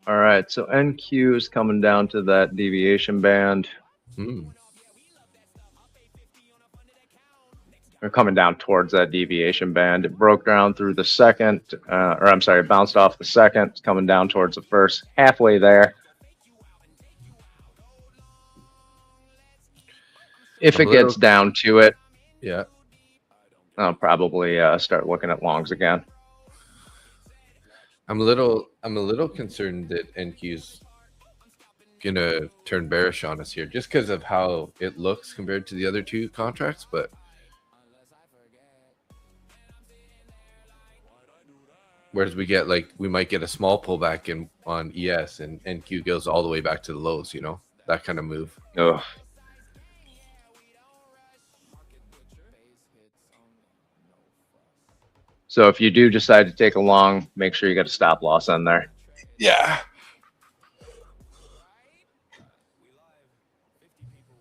All right, so NQ is coming down to that deviation band. Or coming down towards that deviation band. It broke down through the second, or I'm sorry, bounced off the second, it's coming down towards the first, halfway there. If it gets down to it, yeah, I'll probably start looking at longs again. I'm a little concerned that NQ's gonna turn bearish on us here, just because of how it looks compared to the other two contracts. But whereas we might get a small pullback on ES, and NQ goes all the way back to the lows. You know, that kind of move. Ugh. So if you do decide to take a long, make sure you got a stop loss on there. Yeah.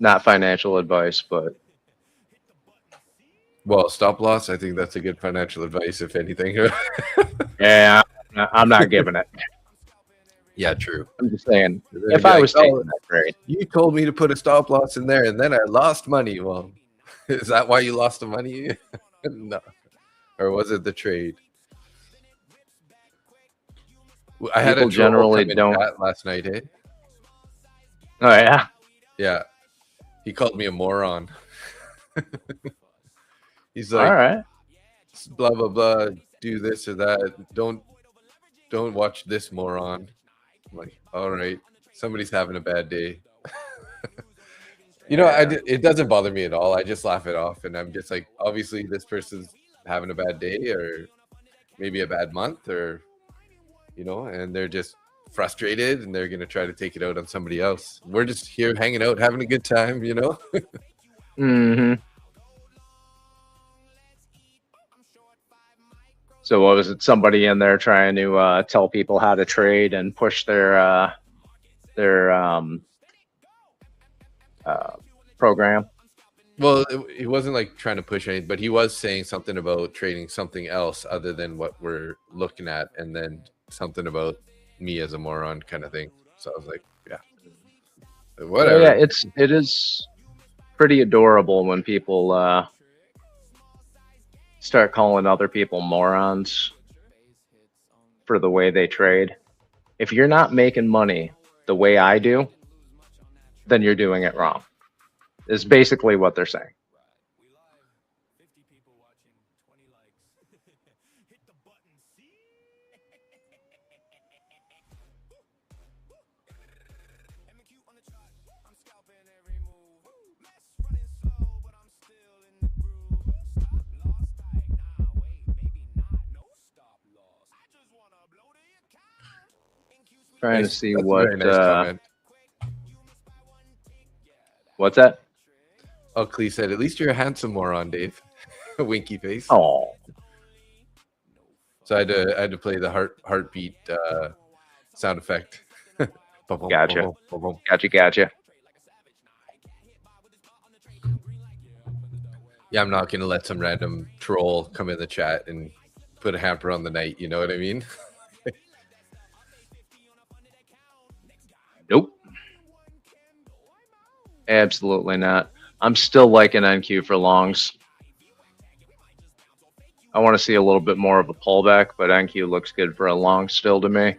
Not financial advice, but well, stop loss. I think that's a good financial advice, if anything. yeah, I'm not giving it. Yeah, true. I'm just saying, if I was taking that trade, you told me to put a stop loss in there, and then I lost money. Well, is that why you lost the money? No. Or was it the trade? I had a generally don't last night, eh? Oh yeah. Yeah. He called me a moron. He's like, all right, blah blah blah, do this or that. Don't watch this moron. I'm like, all right, somebody's having a bad day. You know, it doesn't bother me at all. I just laugh it off, and I'm just like, obviously this person's having a bad day, or maybe a bad month, or you know, and they're just frustrated and they're gonna try to take it out on somebody else. We're just here hanging out, having a good time, you know. Mm-hmm. So what was it? Somebody in there trying to tell people how to trade and push their program. Well, he wasn't like trying to push anything, but he was saying something about trading something else other than what we're looking at, and then something about me as a moron kind of thing. So I was like, yeah, whatever. Yeah, it is pretty adorable when people start calling other people morons for the way they trade. If you're not making money the way I do, then you're doing it wrong. Is basically what they're saying. Trying to see That's a what very nice comment. What's that? Oh, Clee said, at least you're a handsome moron, Dave. Winky face. Oh, So I had to play the heartbeat sound effect. gotcha. Gotcha. Yeah, I'm not gonna let some random troll come in the chat and put a hamper on the night. You know what I mean? Nope. Absolutely not. I'm still liking NQ for longs. I want to see a little bit more of a pullback, but NQ looks good for a long still to me.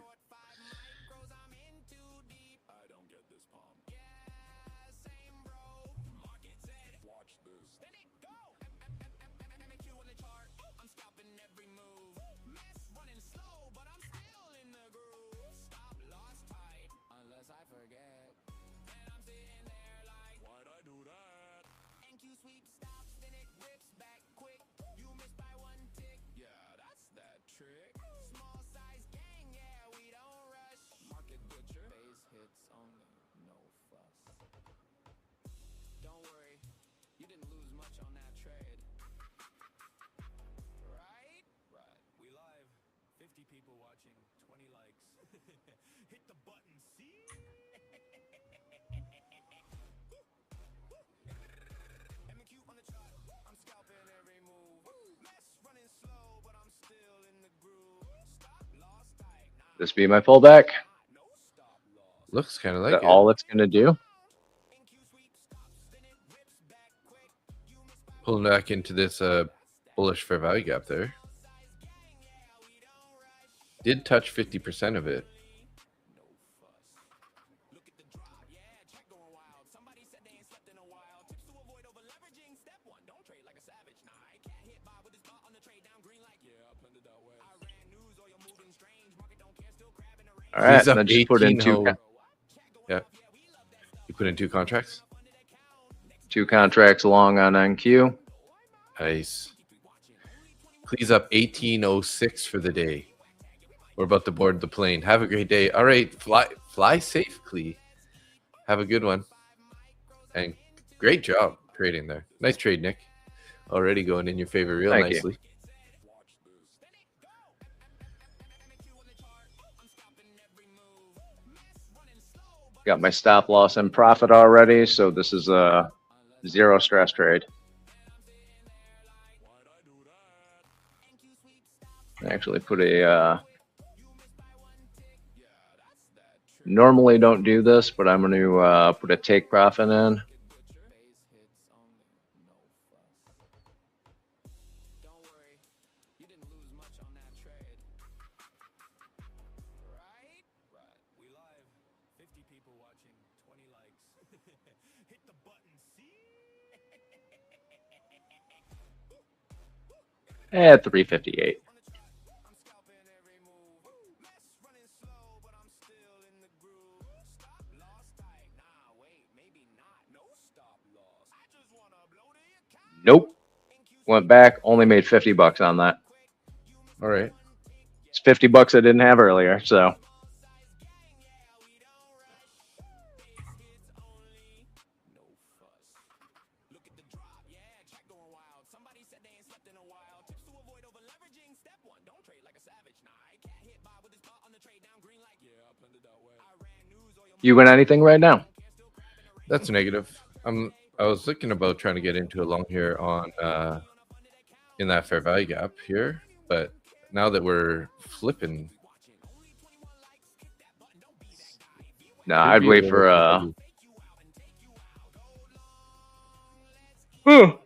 This be my pullback. Looks kind of like Is that it. all it's going to do? Pulling back into this bullish fair value gap there. Did touch 50% of it. All right, then just put in Yeah. You put in 2 contracts? 2 contracts long on NQ. Nice. Please up 1806 for the day. We're about to board the plane. Have a great day. All right, fly safe, Clee. Have a good one. And great job trading there. Nice trade, Nick. Already going in your favor real Thank nicely. you. Got my stop loss and profit already, so this is a 0 stress trade. I actually put a normally don't do this, but I'm going to put a take profit in. At 358. Nope. Went back, only made 50 bucks on that. All right. It's 50 bucks I didn't have earlier, so. You win anything right now? That's negative. I was thinking about trying to get into a long here on in that fair value gap here, but now that we're flipping, No, could I'd be a wait little for foggy.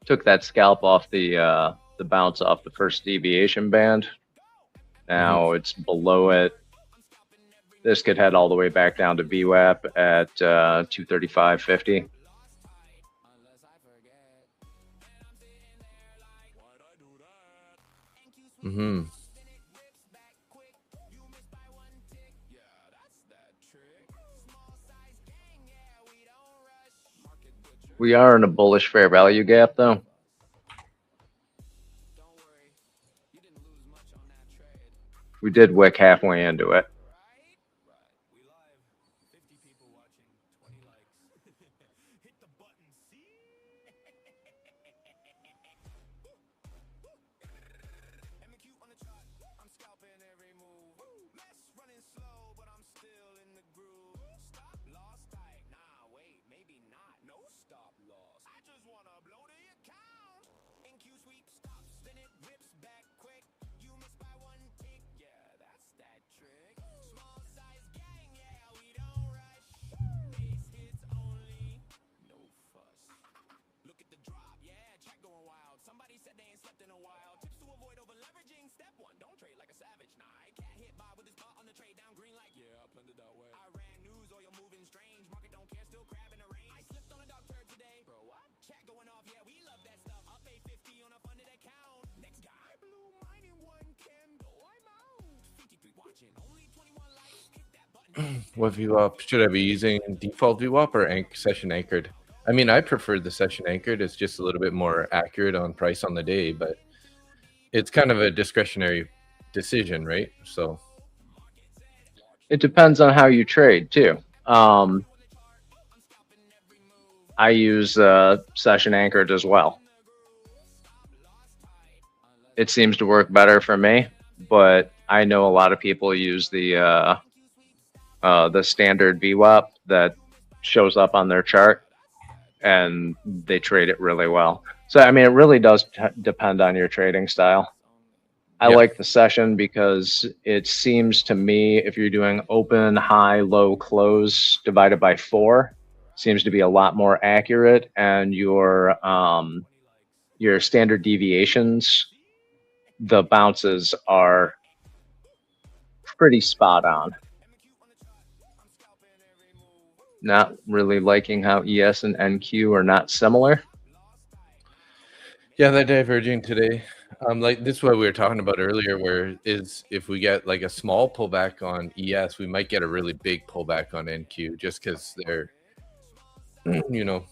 Took that scalp off the bounce off the first deviation band. Now it's below it. This could head all the way back down to VWAP at 235.50. Mm-hmm. We are in a bullish fair value gap, though. We did wick halfway into it. What VWAP should I be using? Default VWAP or session anchored? I mean, I prefer the session anchored. It's just a little bit more accurate on price on the day, but it's kind of a discretionary decision, right? So it depends on how you trade too. I use session anchored as well. It seems to work better for me, but I know a lot of people use the standard VWAP that shows up on their chart, and they trade it really well. So, I mean, it really does depend on your trading style. I like the session because it seems to me, if you're doing open, high, low, close divided by 4, seems to be a lot more accurate, and your standard deviations, the bounces are pretty spot on. Not really liking how ES and NQ are not similar. yeah, they're diverging today. Like this is what we were talking about earlier, where is if we get like a small pullback on ES, we might get a really big pullback on NQ just because they're, you know,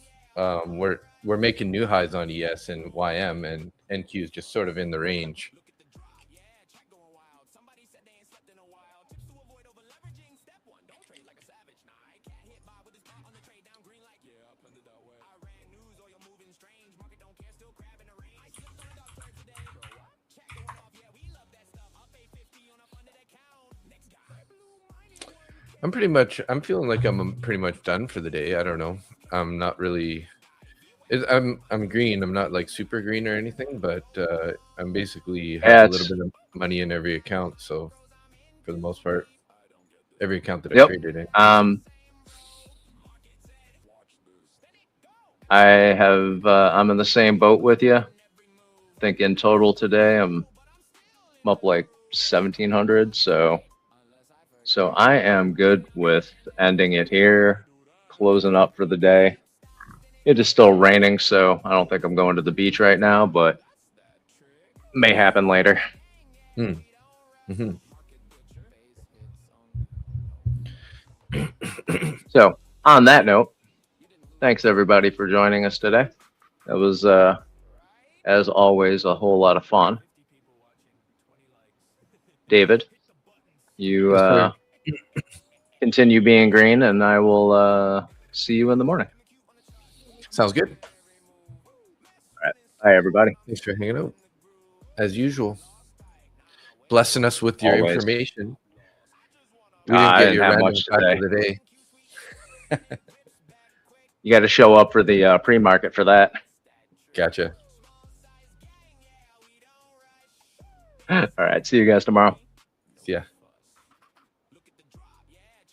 we're making new highs on ES and YM, and NQ is just sort of in the range. I'm feeling like I'm pretty much done for the day. I don't know. I'm not really. I'm green. I'm not like super green or anything, but I'm basically have a little bit of money in every account. So for the most part, every account that I traded in. I have. I'm in the same boat with you. I think in total today I'm up like 1,700. So I am good with ending it here, closing up for the day. It is still raining, so I don't think I'm going to the beach right now, but may happen later. So on that note, thanks everybody for joining us today. That was, as always, a whole lot of fun. David, you continue being green, and I will see you in the morning. Sounds good. All right. Bye, everybody. Thanks for hanging out. as usual. Blessing us with your Always. information. We didn't I get didn't your have random much fact today. of the day. You got to show up for the pre-market for that. Gotcha. All right. See you guys tomorrow. Yeah.